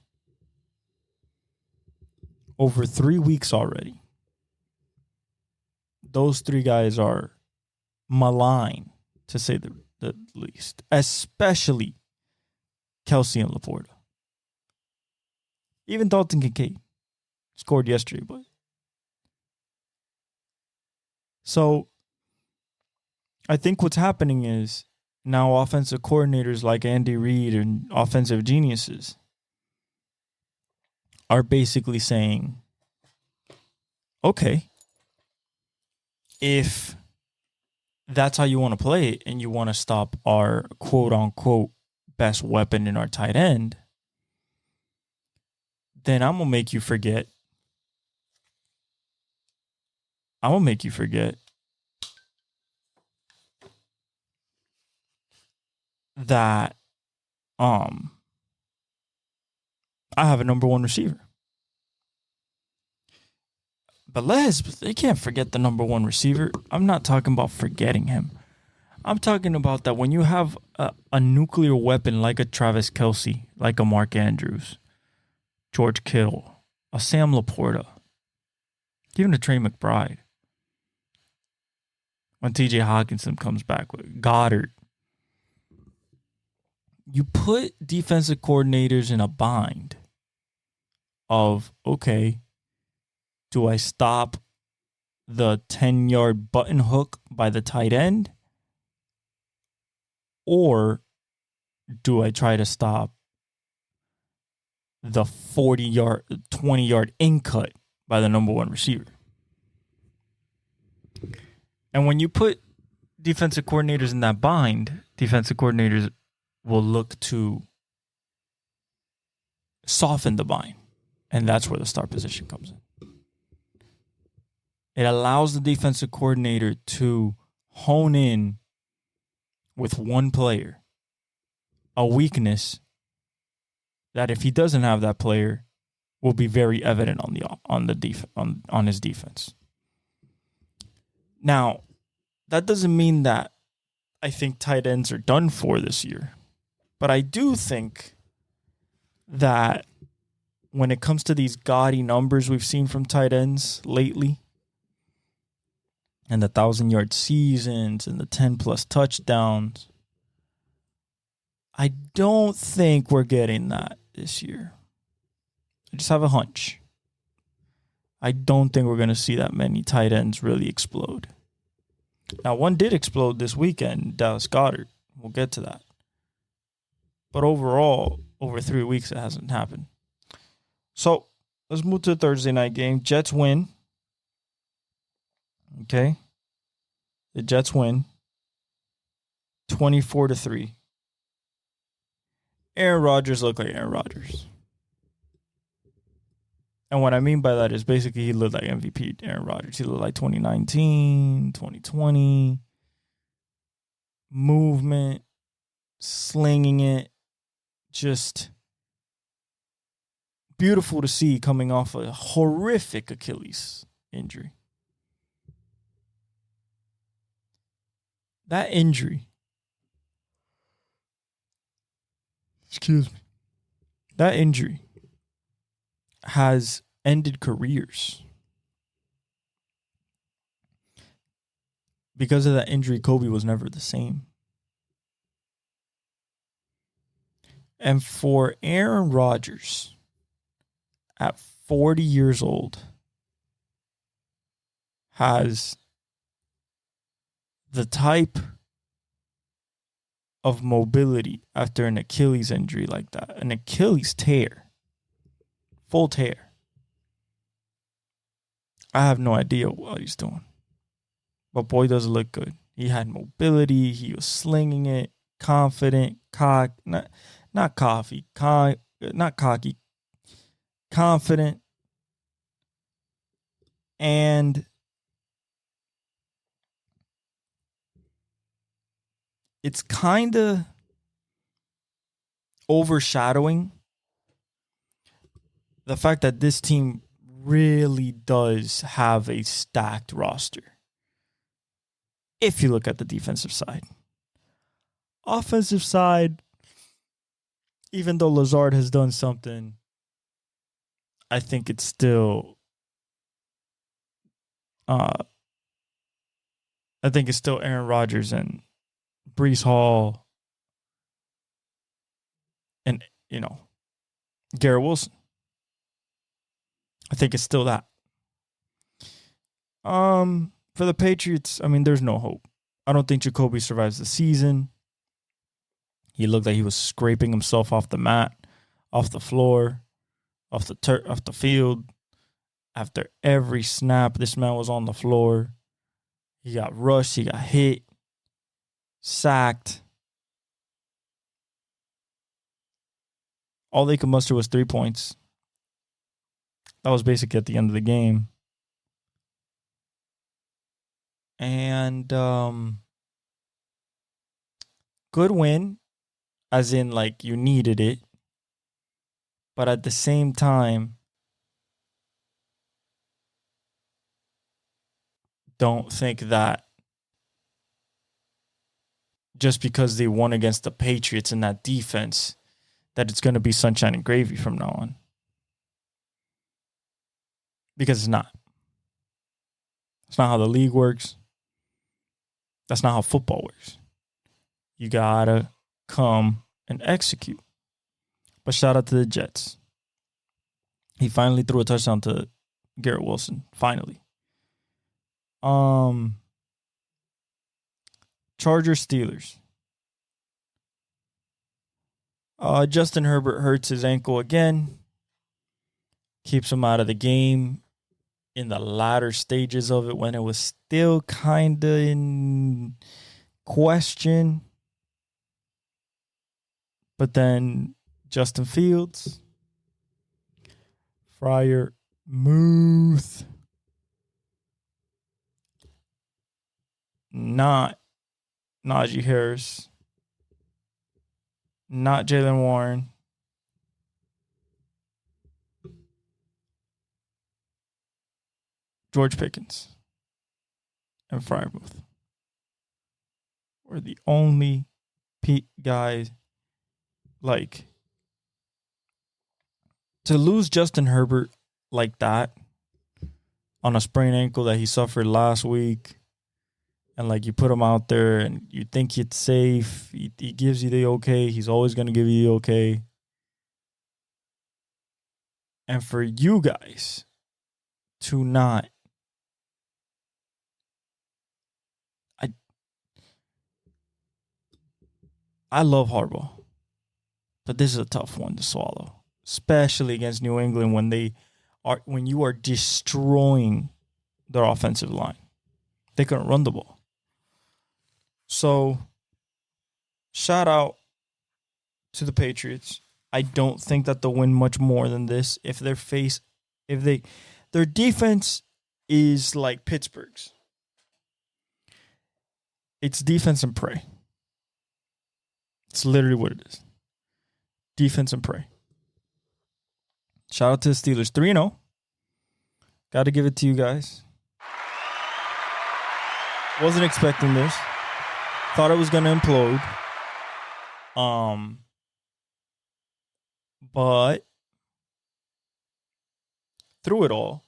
over 3 weeks already, those 3 guys are maligned, to say the least, especially Kelsey and Laporta. Even Dalton Kincaid scored yesterday, but so I think what's happening is now offensive coordinators like Andy Reid and offensive geniuses are basically saying, okay, if that's how you want to play it and you want to stop our quote-unquote best weapon in our tight end, then I'm going to make you forget. I'm going to make you forget that I have a number 1 receiver. But they can't forget the number 1 receiver. I'm not talking about forgetting him. I'm talking about that when you have a nuclear weapon like a Travis Kelce, like a Mark Andrews, George Kittle, a Sam Laporta, even a Trey McBride. When TJ Hawkinson comes back with Goddard. You put defensive coordinators in a bind of, okay, do I stop the 10-yard button hook by the tight end? Or do I try to stop the 40-yard, 20-yard in cut by the number one receiver? And when you put defensive coordinators in that bind, defensive coordinators will look to soften the bind. And that's where the star position comes in. It allows the defensive coordinator to hone in with one player, a weakness that if he doesn't have that player will be very evident on his defense. Now, that doesn't mean that I think tight ends are done for this year. But I do think that when it comes to these gaudy numbers we've seen from tight ends lately, and the 1,000-yard seasons and the 10-plus touchdowns, I don't think we're getting that this year. I just have a hunch. I don't think we're going to see that many tight ends really explode. Now, one did explode this weekend, Dallas Goedert. We'll get to that. But overall, over 3 weeks, it hasn't happened. So, let's move to the Thursday night game. Jets win. Okay. The Jets win 24-3. Aaron Rodgers looked like Aaron Rodgers. And what I mean by that is basically he looked like MVP Aaron Rodgers. He looked like 2019, 2020. Movement, slinging it. Just beautiful to see coming off a horrific Achilles injury. That injury, that injury has ended careers. Because of that injury, Kobe was never the same. And for Aaron Rodgers, at 40 years old, has the type of mobility after an Achilles injury like that, an Achilles tear, full tear. I have no idea what he's doing. But boy, does it look good. He had mobility. He was slinging it, confident, not cocky, confident. And it's kind of overshadowing the fact that this team really does have a stacked roster. If you look at the defensive side. Offensive side, even though Lazard has done something, I think it's still Aaron Rodgers and Breece Hall and, Garrett Wilson. I think it's still that. For the Patriots, there's no hope. I don't think Jacoby survives the season. He looked like he was scraping himself off the mat, off the floor, off the field. After every snap, this man was on the floor. He got rushed. He got hit, sacked. All they could muster was 3 points. That was basically at the end of the game. And good win, as in like you needed it. But at the same time, don't think that just because they won against the Patriots in that defense, that it's going to be sunshine and gravy from now on. Because it's not. It's not how the league works. That's not how football works. You got to come and execute. But shout out to the Jets. He finally threw a touchdown to Garrett Wilson. Finally. Chargers Steelers. Justin Herbert hurts his ankle again. Keeps him out of the game in the latter stages of it when it was still kind of in question. But then Justin Fields, Fryer, Muth, not Najee Harris, not Jalen Warren, George Pickens, and Freiermuth were the only guys. Like, to lose Justin Herbert like that on a sprained ankle that he suffered last week, and like you put him out there and you think it's safe, he gives you the okay. He's always going to give you the okay. And for you guys to not, I love Harbaugh, but this is a tough one to swallow, especially against New England when you are destroying their offensive line. They couldn't run the ball. So, shout out to the Patriots. I don't think that they'll win much more than this. Their defense is like Pittsburgh's. It's defense and pray. It's literally what it is. Defense and pray. Shout out to the Steelers. 3-0. Got to give it to you guys. Wasn't expecting this. Thought it was going to implode. But through it all,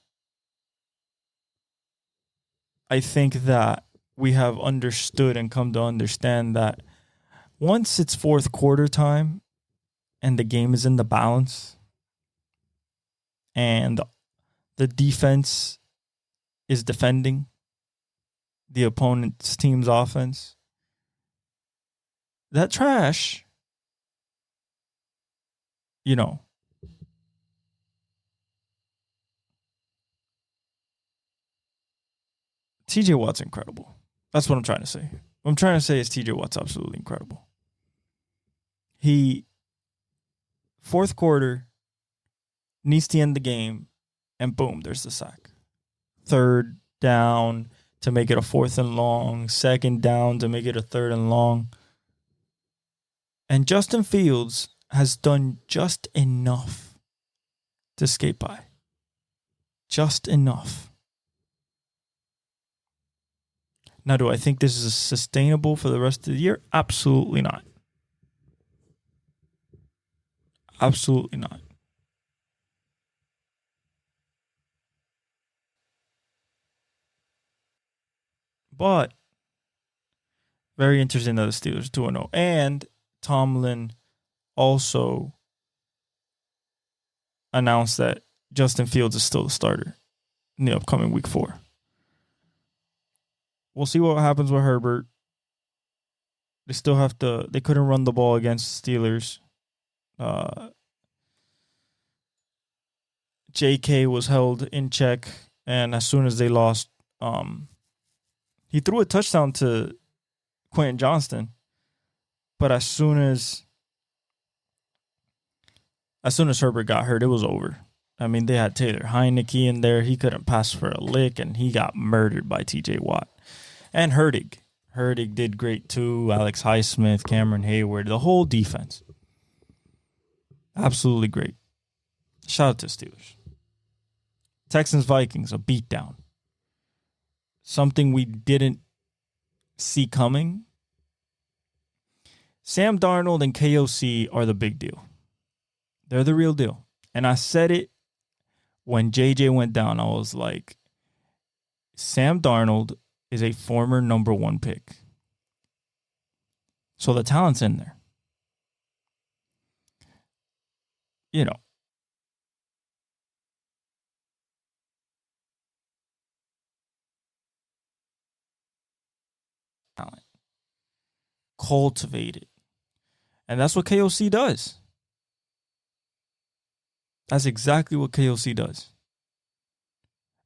I think that we have understood and come to understand that once it's fourth quarter time and the game is in the balance and the defense is defending the opponent's team's offense, that trash, TJ Watt's incredible. That's what I'm trying to say. What I'm trying to say is TJ Watt's absolutely incredible. He, fourth quarter, needs to end the game, and boom, there's the sack. Third down to make it a 4th and long. Second down to make it a 3rd and long. And Justin Fields has done just enough to skate by. Just enough. Now, do I think this is sustainable for the rest of the year? Absolutely not. Absolutely not. But very interesting that the Steelers 2-0. And Tomlin also announced that Justin Fields is still the starter in the upcoming week 4. We'll see what happens with Herbert. They couldn't run the ball against Steelers. JK was held in check, and as soon as they lost, he threw a touchdown to Quentin Johnston, but as soon as Herbert got hurt, it was over. I mean, they had Taylor Heineke in there. He couldn't pass for a lick, and he got murdered by TJ Watt. And Hurtig. Hurtig did great too. Alex Highsmith, Cameron Hayward, the whole defense. Absolutely great. Shout out to Steelers. Texans-Vikings, a beatdown. Something we didn't see coming. Sam Darnold and KOC are the big deal. They're the real deal. And I said it when JJ went down. I was like, Sam Darnold is a former number 1 pick. So the talent's in there. cultivate it. And that's what KOC does. That's exactly what KOC does.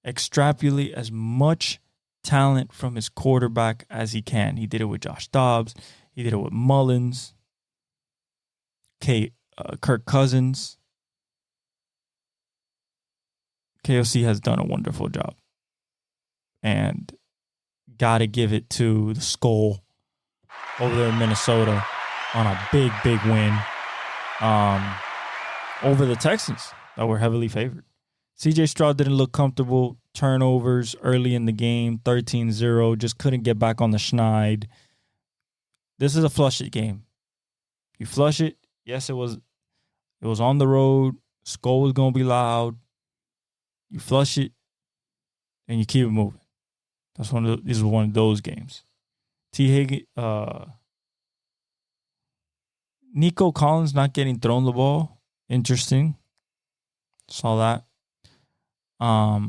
Extrapolate as much talent from his quarterback as he can. He did it with Josh Dobbs. He did it with Mullins. Kirk Cousins. KOC has done a wonderful job. And got to give it to the Skull over there in Minnesota on a big, big win over the Texans that were heavily favored. CJ Stroud didn't look comfortable. Turnovers early in the game, 13-0. Just couldn't get back on the schneid. This is a flush it game. You flush it. Yes, it was on the road. Skull was going to be loud. You flush it, and you keep it moving. This is one of those games. T. Higgins, Nico Collins not getting thrown the ball. Interesting. Saw that. I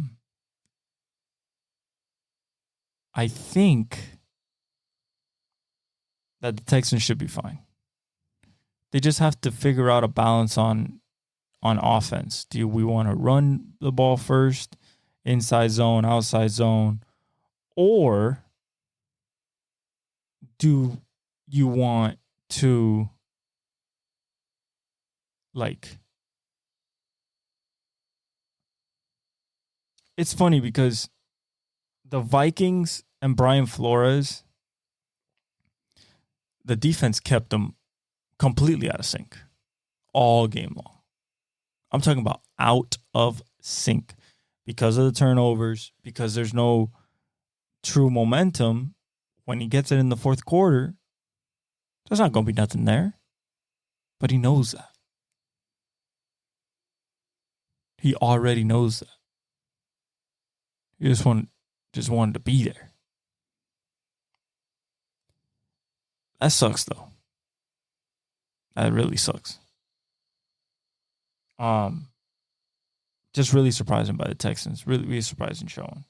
think that the Texans should be fine. They just have to figure out a balance on offense. Do we want to run the ball first, inside zone, outside zone, or do you want to it's funny because the Vikings and Brian Flores, the defense kept them completely out of sync all game long. I'm talking about out of sync because of the turnovers, because there's no true momentum. When he gets it in the fourth quarter, there's not going to be nothing there. But he knows that. He already knows that. He just wanted to be there. That sucks, though. That really sucks. Just really surprising by the Texans. Really, really surprising showing.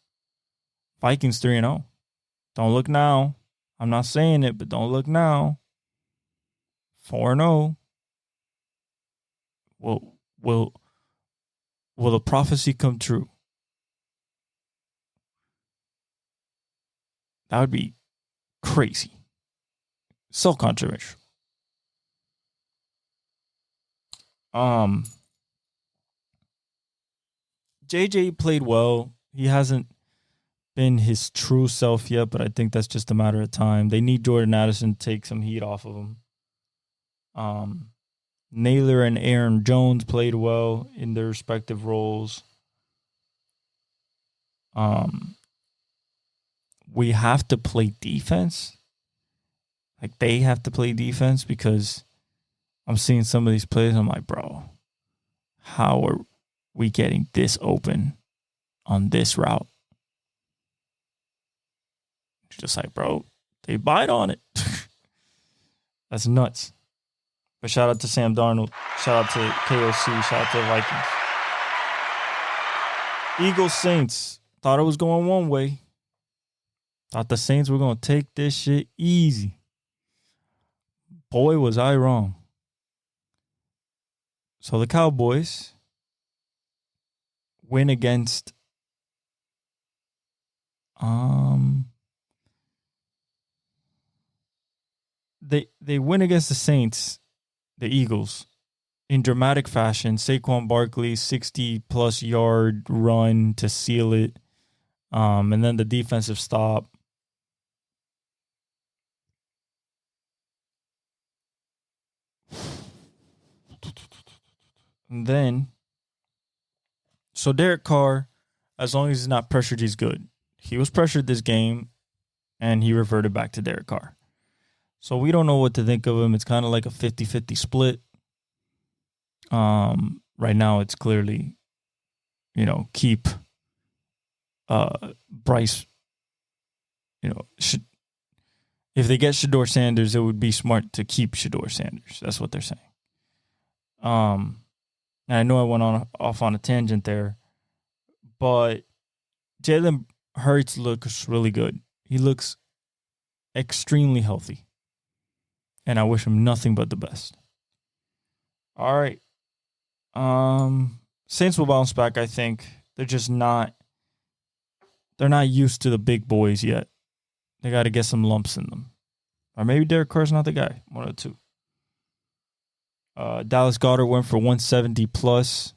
Vikings 3-0. Don't look now. I'm not saying it, but don't look now. 4-0. Will the prophecy come true? That would be crazy. So controversial. JJ played well. He hasn't been his true self yet, but I think that's just a matter of time. They need Jordan Addison to take some heat off of him. Naylor and Aaron Jones played well in their respective roles. We have to play defense. Like, they have to play defense because I'm seeing some of these plays. I'm like, bro, how are we getting this open on this route? It's just like, bro, they bite on it. That's nuts. But shout out to Sam Darnold. Shout out to KOC. Shout out to the Vikings. Eagles Saints. Thought it was going one way. Thought the Saints were going to take this shit easy. Boy, was I wrong. So the Cowboys win against they win against the Saints, the Eagles, in dramatic fashion. Saquon Barkley, 60-plus yard run to seal it. And then the defensive stop. And then, so Derek Carr, as long as he's not pressured, he's good. He was pressured this game, and he reverted back to Derek Carr. So we don't know what to think of him. It's kind of like a 50-50 split. Right now, it's clearly, keep Bryce. If they get Shadour Sanders, it would be smart to keep Shadour Sanders. That's what they're saying. And I know I went off on a tangent there, but Jalen Hurts looks really good. He looks extremely healthy. and I wish him nothing but the best. All right. Saints will bounce back, I think. They're just not used to the big boys yet. They got to get some lumps in them. Or maybe Derek Carr's not the guy. One of the two. Dallas Goedert went for 170 plus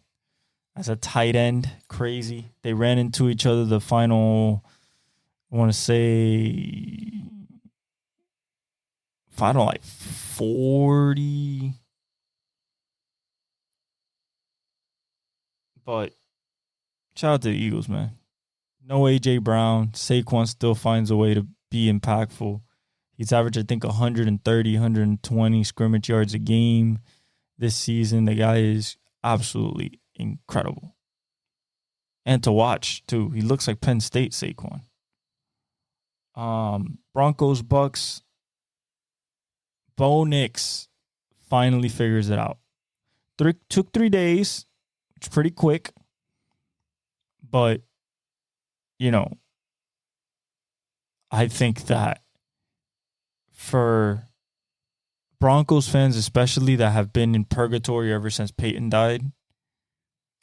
as a tight end. Crazy. They ran into each other the final, I want to say, final like 40. But shout out to the Eagles, man. No A.J. Brown. Saquon still finds a way to be impactful. He's averaged, I think, 130, 120 scrimmage yards a game this season. The guy is absolutely incredible. And to watch, too. He looks like Penn State Saquon. Broncos, Bucks. Bo Nix finally figures it out. Took 3 days. It's pretty quick. But, I think that for Broncos fans, especially that have been in purgatory ever since Peyton died,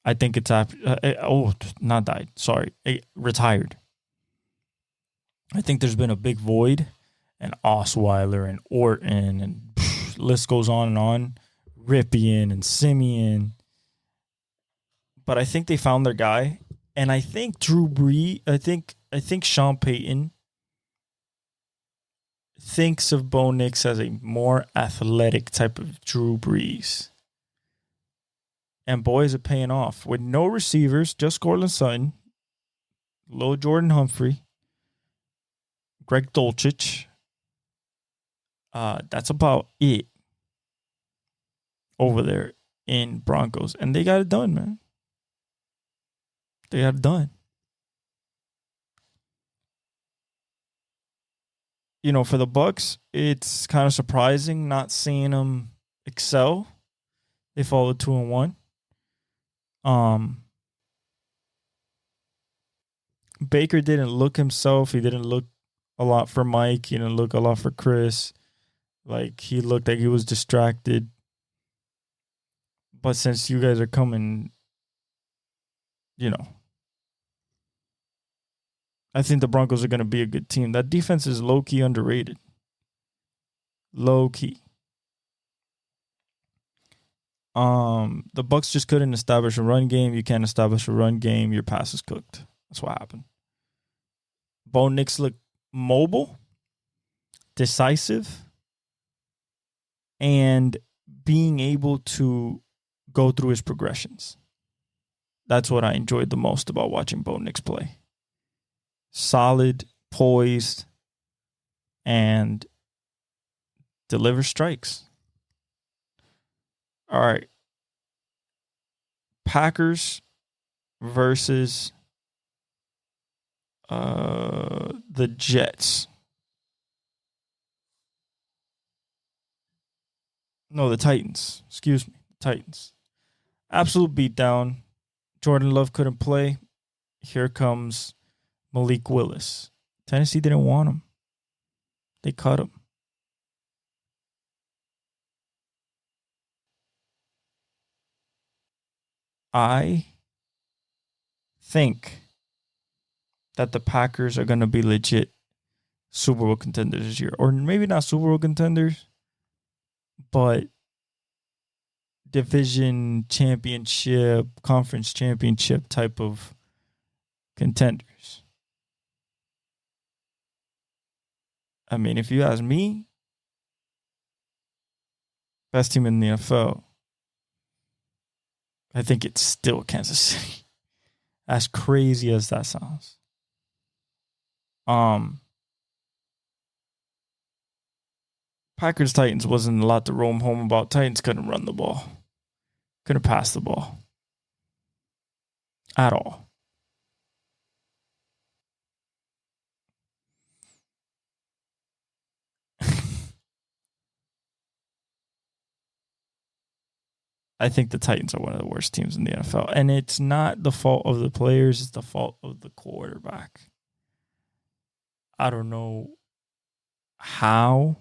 I think it's not died. Sorry, retired. I think there's been a big void, and Osweiler and Orton and list goes on, Ripien and Simeon. But I think they found their guy, and I think Drew Brees. I think Sean Payton thinks of Bo Nix as a more athletic type of Drew Brees. And boys are paying off. With no receivers, just Cortland Sutton, low Jordan Humphrey, Greg Dulcich. That's about it over there in Broncos. And they got it done, man. They got it done. For the Bucks, it's kind of surprising not seeing them excel. They followed 2-1. Baker didn't look himself. He didn't look a lot for Mike. He didn't look a lot for Chris. Like, he looked like he was distracted. But since you guys are coming, I think the Broncos are going to be a good team. That defense is low-key underrated. Low-key. The Bucks just couldn't establish a run game. You can't establish a run game. Your pass is cooked. That's what happened. Bo Nix looked mobile, decisive, and being able to go through his progressions. That's what I enjoyed the most about watching Bo Nix play. Solid, poised, and deliver strikes. All right. Packers versus the Jets. No, the Titans. Excuse me. Titans. Absolute beatdown. Jordan Love couldn't play. Here comes Malik Willis. Tennessee didn't want him. They cut him. I think that the Packers are going to be legit Super Bowl contenders this year. Or maybe not Super Bowl contenders, but division championship, conference championship type of contenders. I mean, if you ask me, best team in the NFL, I think it's still Kansas City. As crazy as that sounds. Packers Titans wasn't a lot to roam home about. Titans couldn't run the ball. Couldn't pass the ball. At all. I think the Titans are one of the worst teams in the NFL. And it's not the fault of the players. It's the fault of the quarterback. I don't know how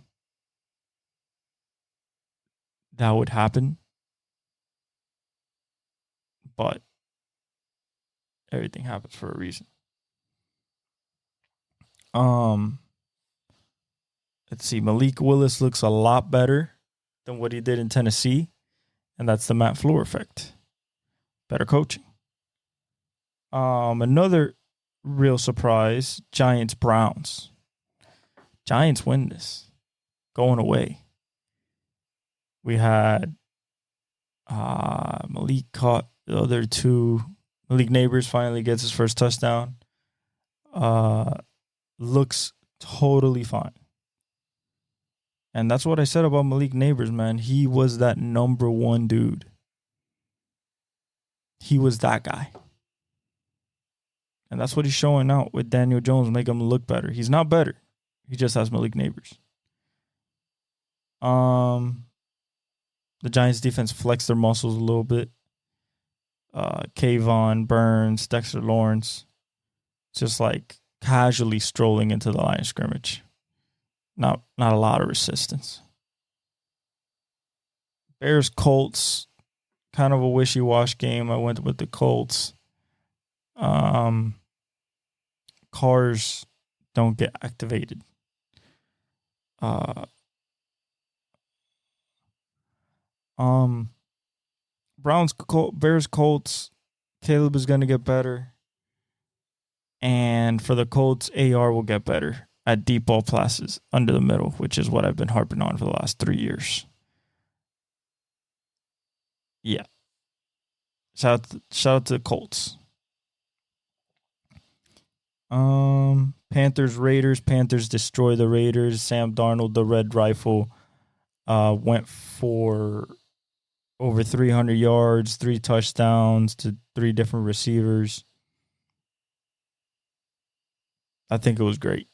that would happen. But everything happens for a reason. Let's see. Malik Willis looks a lot better than what he did in Tennessee, and that's the Matt Fleur effect. Better coaching. Another real surprise, Giants-Browns. Giants win this. Going away. We had Malik caught the other two. Malik Neighbors finally gets his first touchdown. Looks totally fine. And that's what I said about Malik Neighbors, man. He was that number one dude. He was that guy. And that's what he's showing out with Daniel Jones, make him look better. He's not better. He just has Malik Neighbors. The Giants defense flexed their muscles a little bit. Kayvon, Burns, Dexter Lawrence, just like casually strolling into the line of scrimmage. Not a lot of resistance. Bears Colts, kind of a wishy-washy game. I went with the Colts. Cars don't get activated. Bears Colts. Caleb is going to get better. And for the Colts, AR will get better at deep ball passes under the middle, which is what I've been harping on for the last 3 years. Yeah. Shout out to the Colts. Panthers, Raiders. Panthers destroy the Raiders. Sam Darnold, the Red Rifle, went for over 300 yards, 3 touchdowns to 3 different receivers. I think it was great.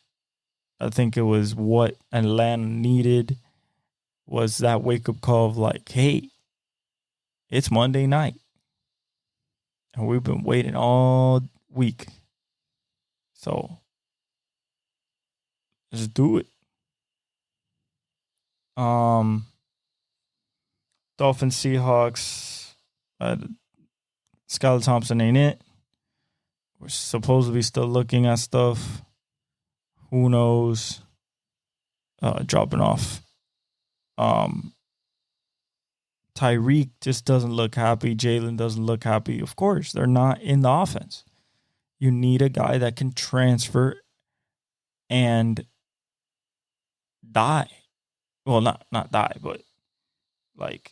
I think it was what Atlanta needed, was that wake-up call of like, hey, it's Monday night. And we've been waiting all week. So, let's do it. Dolphins, Seahawks. Skylar Thompson ain't it. We're supposedly still looking at stuff. Who knows? Dropping off. Tyreek just doesn't look happy. Jalen doesn't look happy. Of course, they're not in the offense. You need a guy that can transfer and die. Well, not die, but like,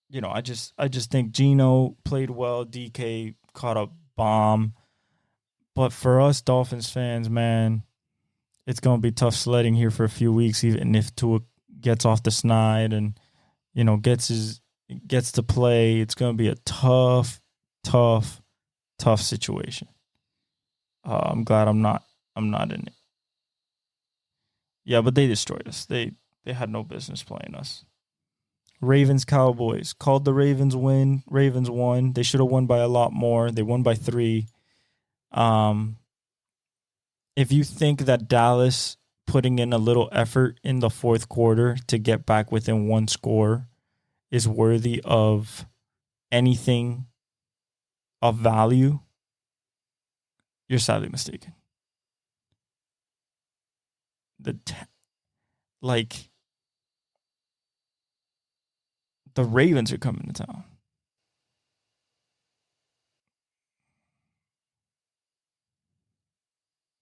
you know, I just think Geno played well. DK caught a bomb. But for us Dolphins fans, man, it's going to be tough sledding here for a few weeks, even if Tua gets off the snide and, you know, gets to play. It's going to be a tough situation. I'm glad I'm not in it. Yeah, but they destroyed us. They had no business playing us. Ravens, Cowboys. Called the Ravens win. Ravens won. They should have won by a lot more. They won by 3. If you think that Dallas putting in a little effort in the fourth quarter to get back within 1 score is worthy of anything of value, you're sadly mistaken. The Ravens are coming to town.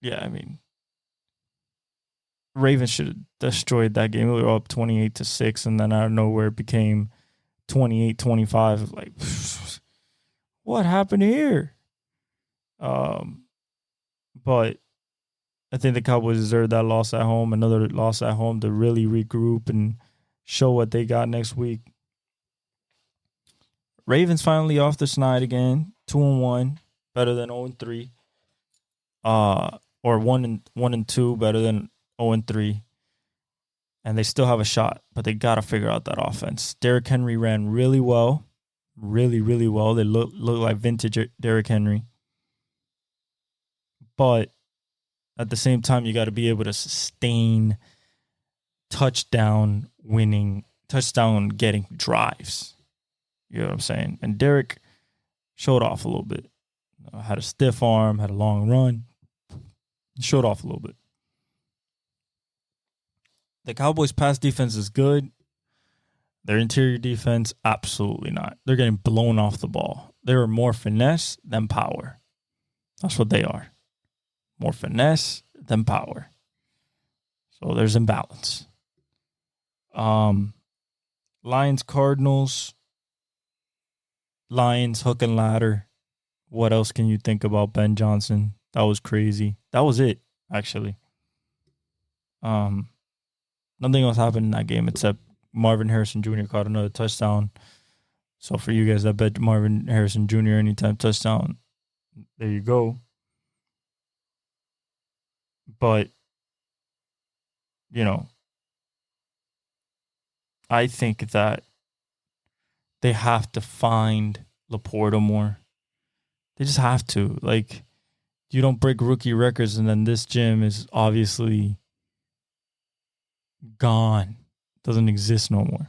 Yeah, I mean, Ravens should have destroyed that game. We were up 28-6, and then out of nowhere it became 28-25. Like, what happened here? But I think the Cowboys deserve that loss at home, another loss at home to really regroup and show what they got next week. Ravens finally off the snide again, 2-1, better than 0-3. Or 1-2, better than 0-3. And they still have a shot, but they got to figure out that offense. Derrick Henry ran really well. Really, really well. They look like vintage Derrick Henry. But at the same time, you got to be able to sustain touchdown getting drives. You know what I'm saying? And Derek showed off a little bit. Had a stiff arm, had a long run. Showed off a little bit. The Cowboys' pass defense is good. Their interior defense, absolutely not. They're getting blown off the ball. They are more finesse than power. That's what they are. More finesse than power. So there's imbalance. Lions, Cardinals. Lions, hook and ladder. What else can you think about Ben Johnson? That was crazy. That was it, actually. Nothing else happened in that game except Marvin Harrison Jr. caught another touchdown. So for you guys that bet Marvin Harrison Jr. anytime touchdown, there you go. But, you know, I think that they have to find Laporta more. They just have to. Like, you don't break rookie records and then this gym is obviously gone. Doesn't exist no more.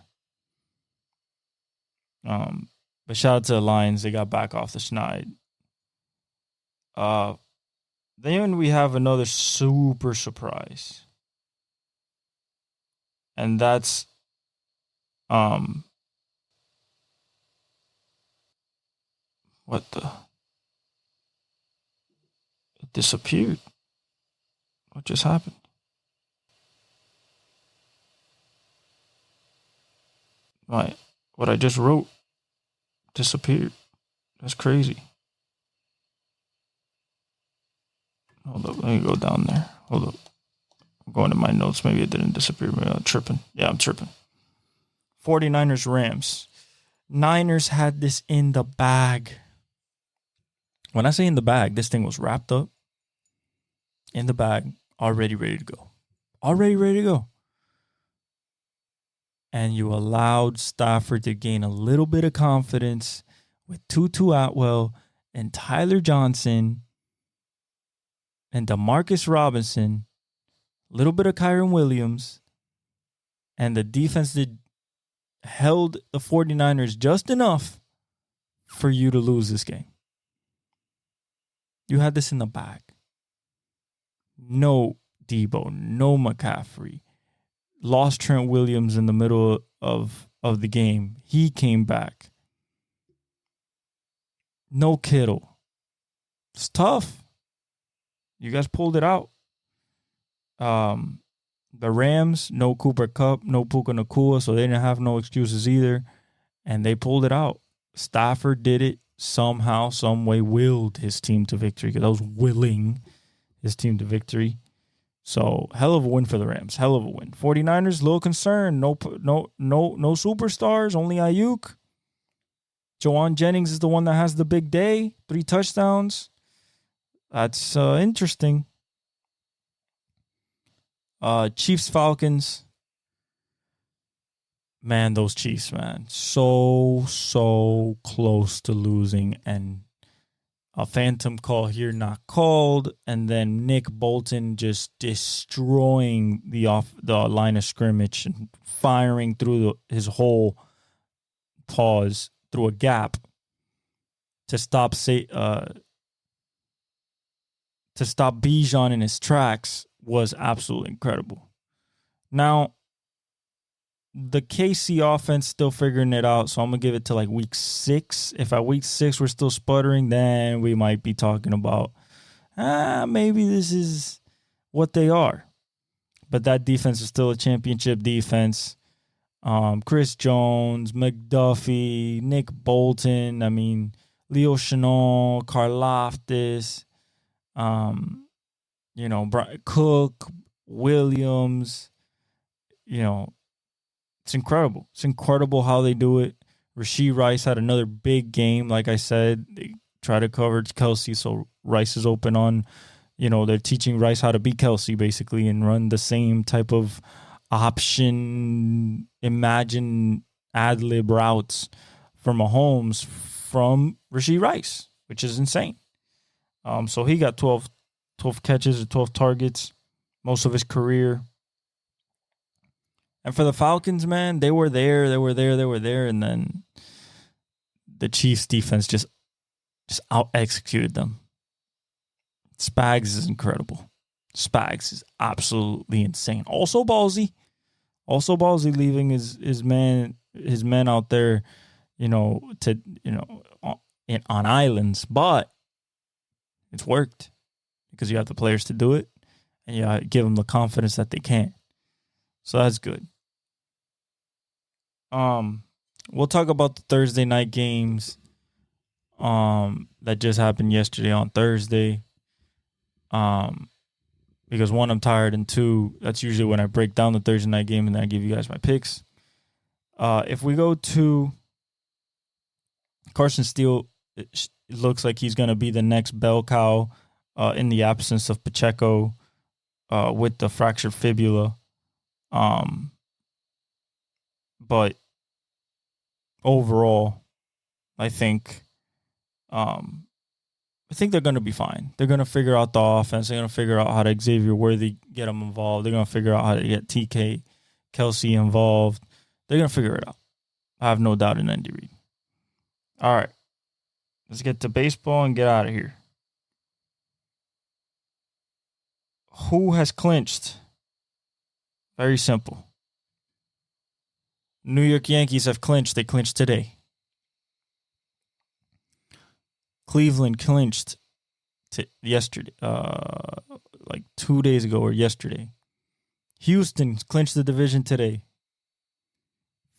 But shout out to the Lions. They got back off the schneid. Then we have another super surprise. And that's what the? It disappeared. What just happened? What I just wrote disappeared. That's crazy. Hold up, let me go down there. Hold up. I'm going to my notes. Maybe it didn't disappear. Maybe I'm tripping. Yeah, I'm tripping. 49ers, Rams. Niners had this in the bag. When I say in the bag, this thing was wrapped up. In the bag. Already ready to go. Already ready to go. And you allowed Stafford to gain a little bit of confidence with Tutu Atwell and Tyler Johnson and Demarcus Robinson, a little bit of Kyron Williams, and the defense held the 49ers just enough for you to lose this game. You had this in the bag. No Debo, no McCaffrey. Lost Trent Williams in the middle of the game. He came back. No Kittle. It's tough. You guys pulled it out. The Rams, no Cooper Kupp, no Puka Nacua, so they didn't have no excuses either. And they pulled it out. Stafford did it somehow, some way, willed his team to victory, because I was willing his team to victory. So, hell of a win for the Rams. Hell of a win. 49ers, little concerned. No superstars, only Ayuk. Jawan Jennings is the one that has the big day. 3 touchdowns. That's interesting. Chiefs, Falcons. Man, those Chiefs, man. So close to losing. And a phantom call here not called, and then Nick Bolton just destroying the line of scrimmage and firing through his whole pause through a gap to stop Bijan in his tracks was absolutely incredible. Now, the KC offense still figuring it out, so I'm going to give it to like week 6. If at week 6 we're still sputtering, then we might be talking about, maybe this is what they are. But that defense is still a championship defense. Chris Jones, McDuffie, Nick Bolton, Leo Chenal, Karlaftis, Cook, Williams, it's incredible. It's incredible how they do it. Rashee Rice had another big game. Like I said, they try to cover Kelsey, so Rice is open on, they're teaching Rice how to beat Kelsey, basically, and run the same type of option, imagine ad-lib routes for Mahomes from Rashee Rice, which is insane. So he got 12 catches or 12 targets most of his career. And for the Falcons, man, they were there, and then the Chiefs defense just out-executed them. Spags is incredible. Spags is absolutely insane. Also ballsy leaving his men out there, on islands, but it's worked because you have the players to do it, and you give them the confidence that they can. So that's good. We'll talk about the Thursday night games that just happened yesterday on Thursday. Because one, I'm tired, and two, that's usually when I break down the Thursday night game and then I give you guys my picks. If we go to Carson Steele, it looks like he's going to be the next bell cow in the absence of Pacheco with the fractured fibula. But overall, I think they're going to be fine. They're going to figure out the offense. They're going to figure out how to Xavier Worthy get them involved. They're going to figure out how to get TK Kelsey involved. They're going to figure it out. I have no doubt in Andy Reid. All right. Let's get to baseball and get out of here. Who has clinched? Very simple. New York Yankees have clinched. They clinched today. Cleveland clinched yesterday, like 2 days ago or yesterday. Houston clinched the division today.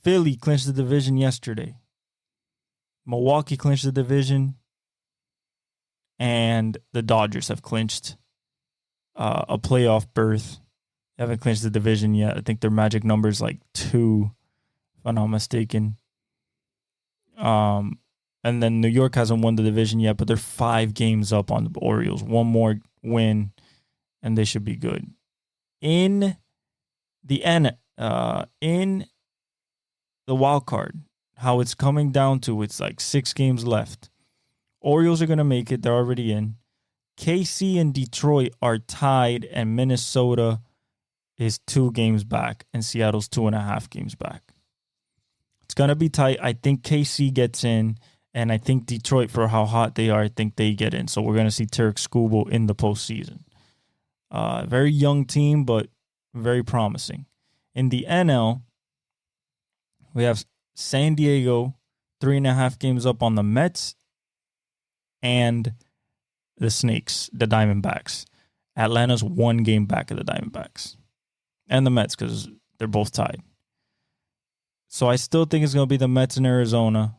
Philly clinched the division yesterday. Milwaukee clinched the division. And the Dodgers have clinched a playoff berth. They haven't clinched the division yet. I think their magic number is like 2, if I'm not mistaken. And then New York hasn't won the division yet, but they're 5 games up on the Orioles. One more win, and they should be good. In the wild card, how it's coming down to, it's like 6 games left. Orioles are going to make it. They're already in. KC and Detroit are tied, and Minnesota is 2 games back, and Seattle's 2.5 games back. It's going to be tight. I think KC gets in. And I think Detroit, for how hot they are, I think they get in. So we're going to see Tarek Skubal in the postseason. Very young team, but very promising. In the NL, we have San Diego, 3.5 games up on the Mets and the Snakes, the Diamondbacks. Atlanta's 1 game back of the Diamondbacks. And the Mets, because they're both tied. So I still think it's going to be the Mets in Arizona.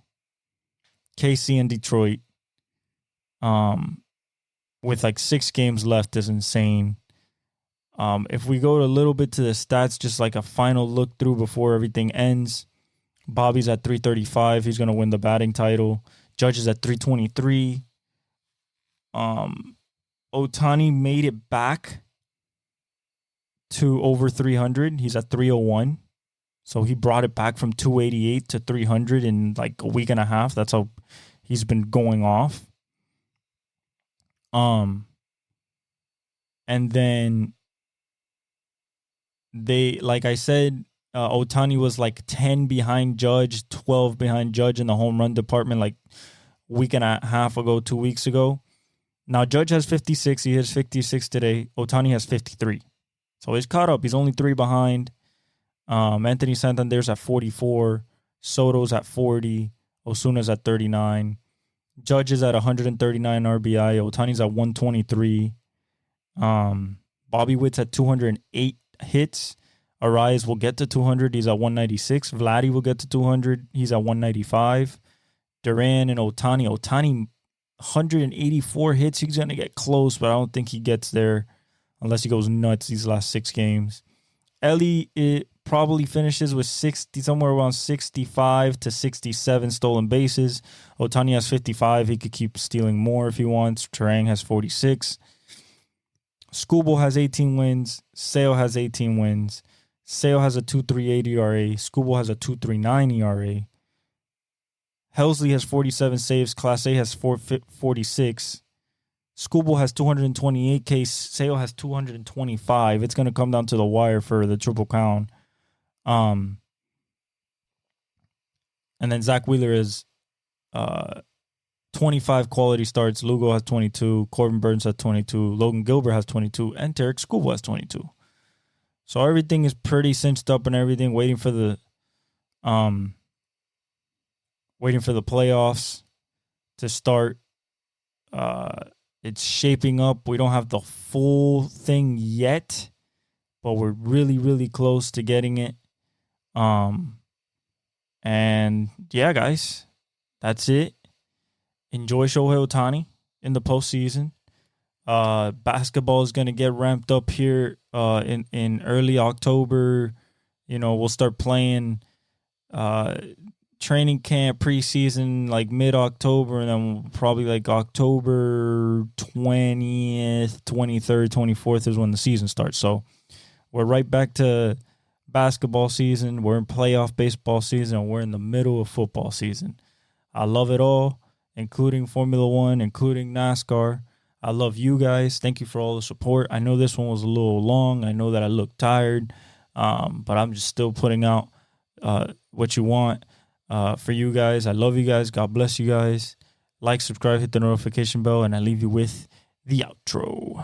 KC and Detroit, with like 6 games left is insane. If we go a little bit to the stats, just like a final look through before everything ends, Bobby's at 335. He's going to win the batting title. Judge is at 323. Ohtani made it back to over 300. He's at 301. So he brought it back from 288 to 300 in like a week and a half. That's how he's been going off. And then they, like I said, Ohtani was like 10 behind Judge, 12 behind Judge in the home run department like a week and a half ago, 2 weeks ago. Now Judge has 56. He has 56 today. Ohtani has 53. So he's caught up. He's only 3 behind. Anthony Santander's at 44, Soto's at 40, Osuna's at 39, Judge is at 139 RBI, Ohtani's at 123, Bobby Witt's at 208 hits, Arias will get to 200, he's at 196, Vladdy will get to 200, he's at 195, Duran and Ohtani 184 hits, he's going to get close, but I don't think he gets there unless he goes nuts these last 6 games. Ellie, it probably finishes with 60, somewhere around 65 to 67 stolen bases. Ohtani has 55. He could keep stealing more if he wants. Terang has 46. Skubal has 18 wins. Sale has 18 wins. Sale has a 2.38 ERA. Skubal has a 2.39 ERA. Helsley has 47 saves. Class A has 46. Skubal has 228 Ks. Sale has 225. It's going to come down to the wire for the Triple Crown. And then Zach Wheeler is 25 quality starts. Lugo has 22. Corbin Burns has 22. Logan Gilbert has 22. And Tarek Skubal has 22. So everything is pretty cinched up and everything, waiting for the playoffs to start. It's shaping up. We don't have the full thing yet, but we're really, really close to getting it. And yeah, guys, that's it. Enjoy Shohei Ohtani in the postseason. Basketball is going to get ramped up here in early October. We'll start playing training camp preseason like mid-October, and then probably like October 20th, 23rd, 24th is when the season starts. So we're right back to basketball season. We're in playoff baseball season, and we're in the middle of football season. I love it all, including Formula One, including NASCAR. I love you guys. Thank you for all the support. I know this one was a little long. I know that I look tired, but I'm just still putting out what you want for you guys. I love you guys. God bless you guys. Like, subscribe, hit the notification bell, and I leave you with the outro.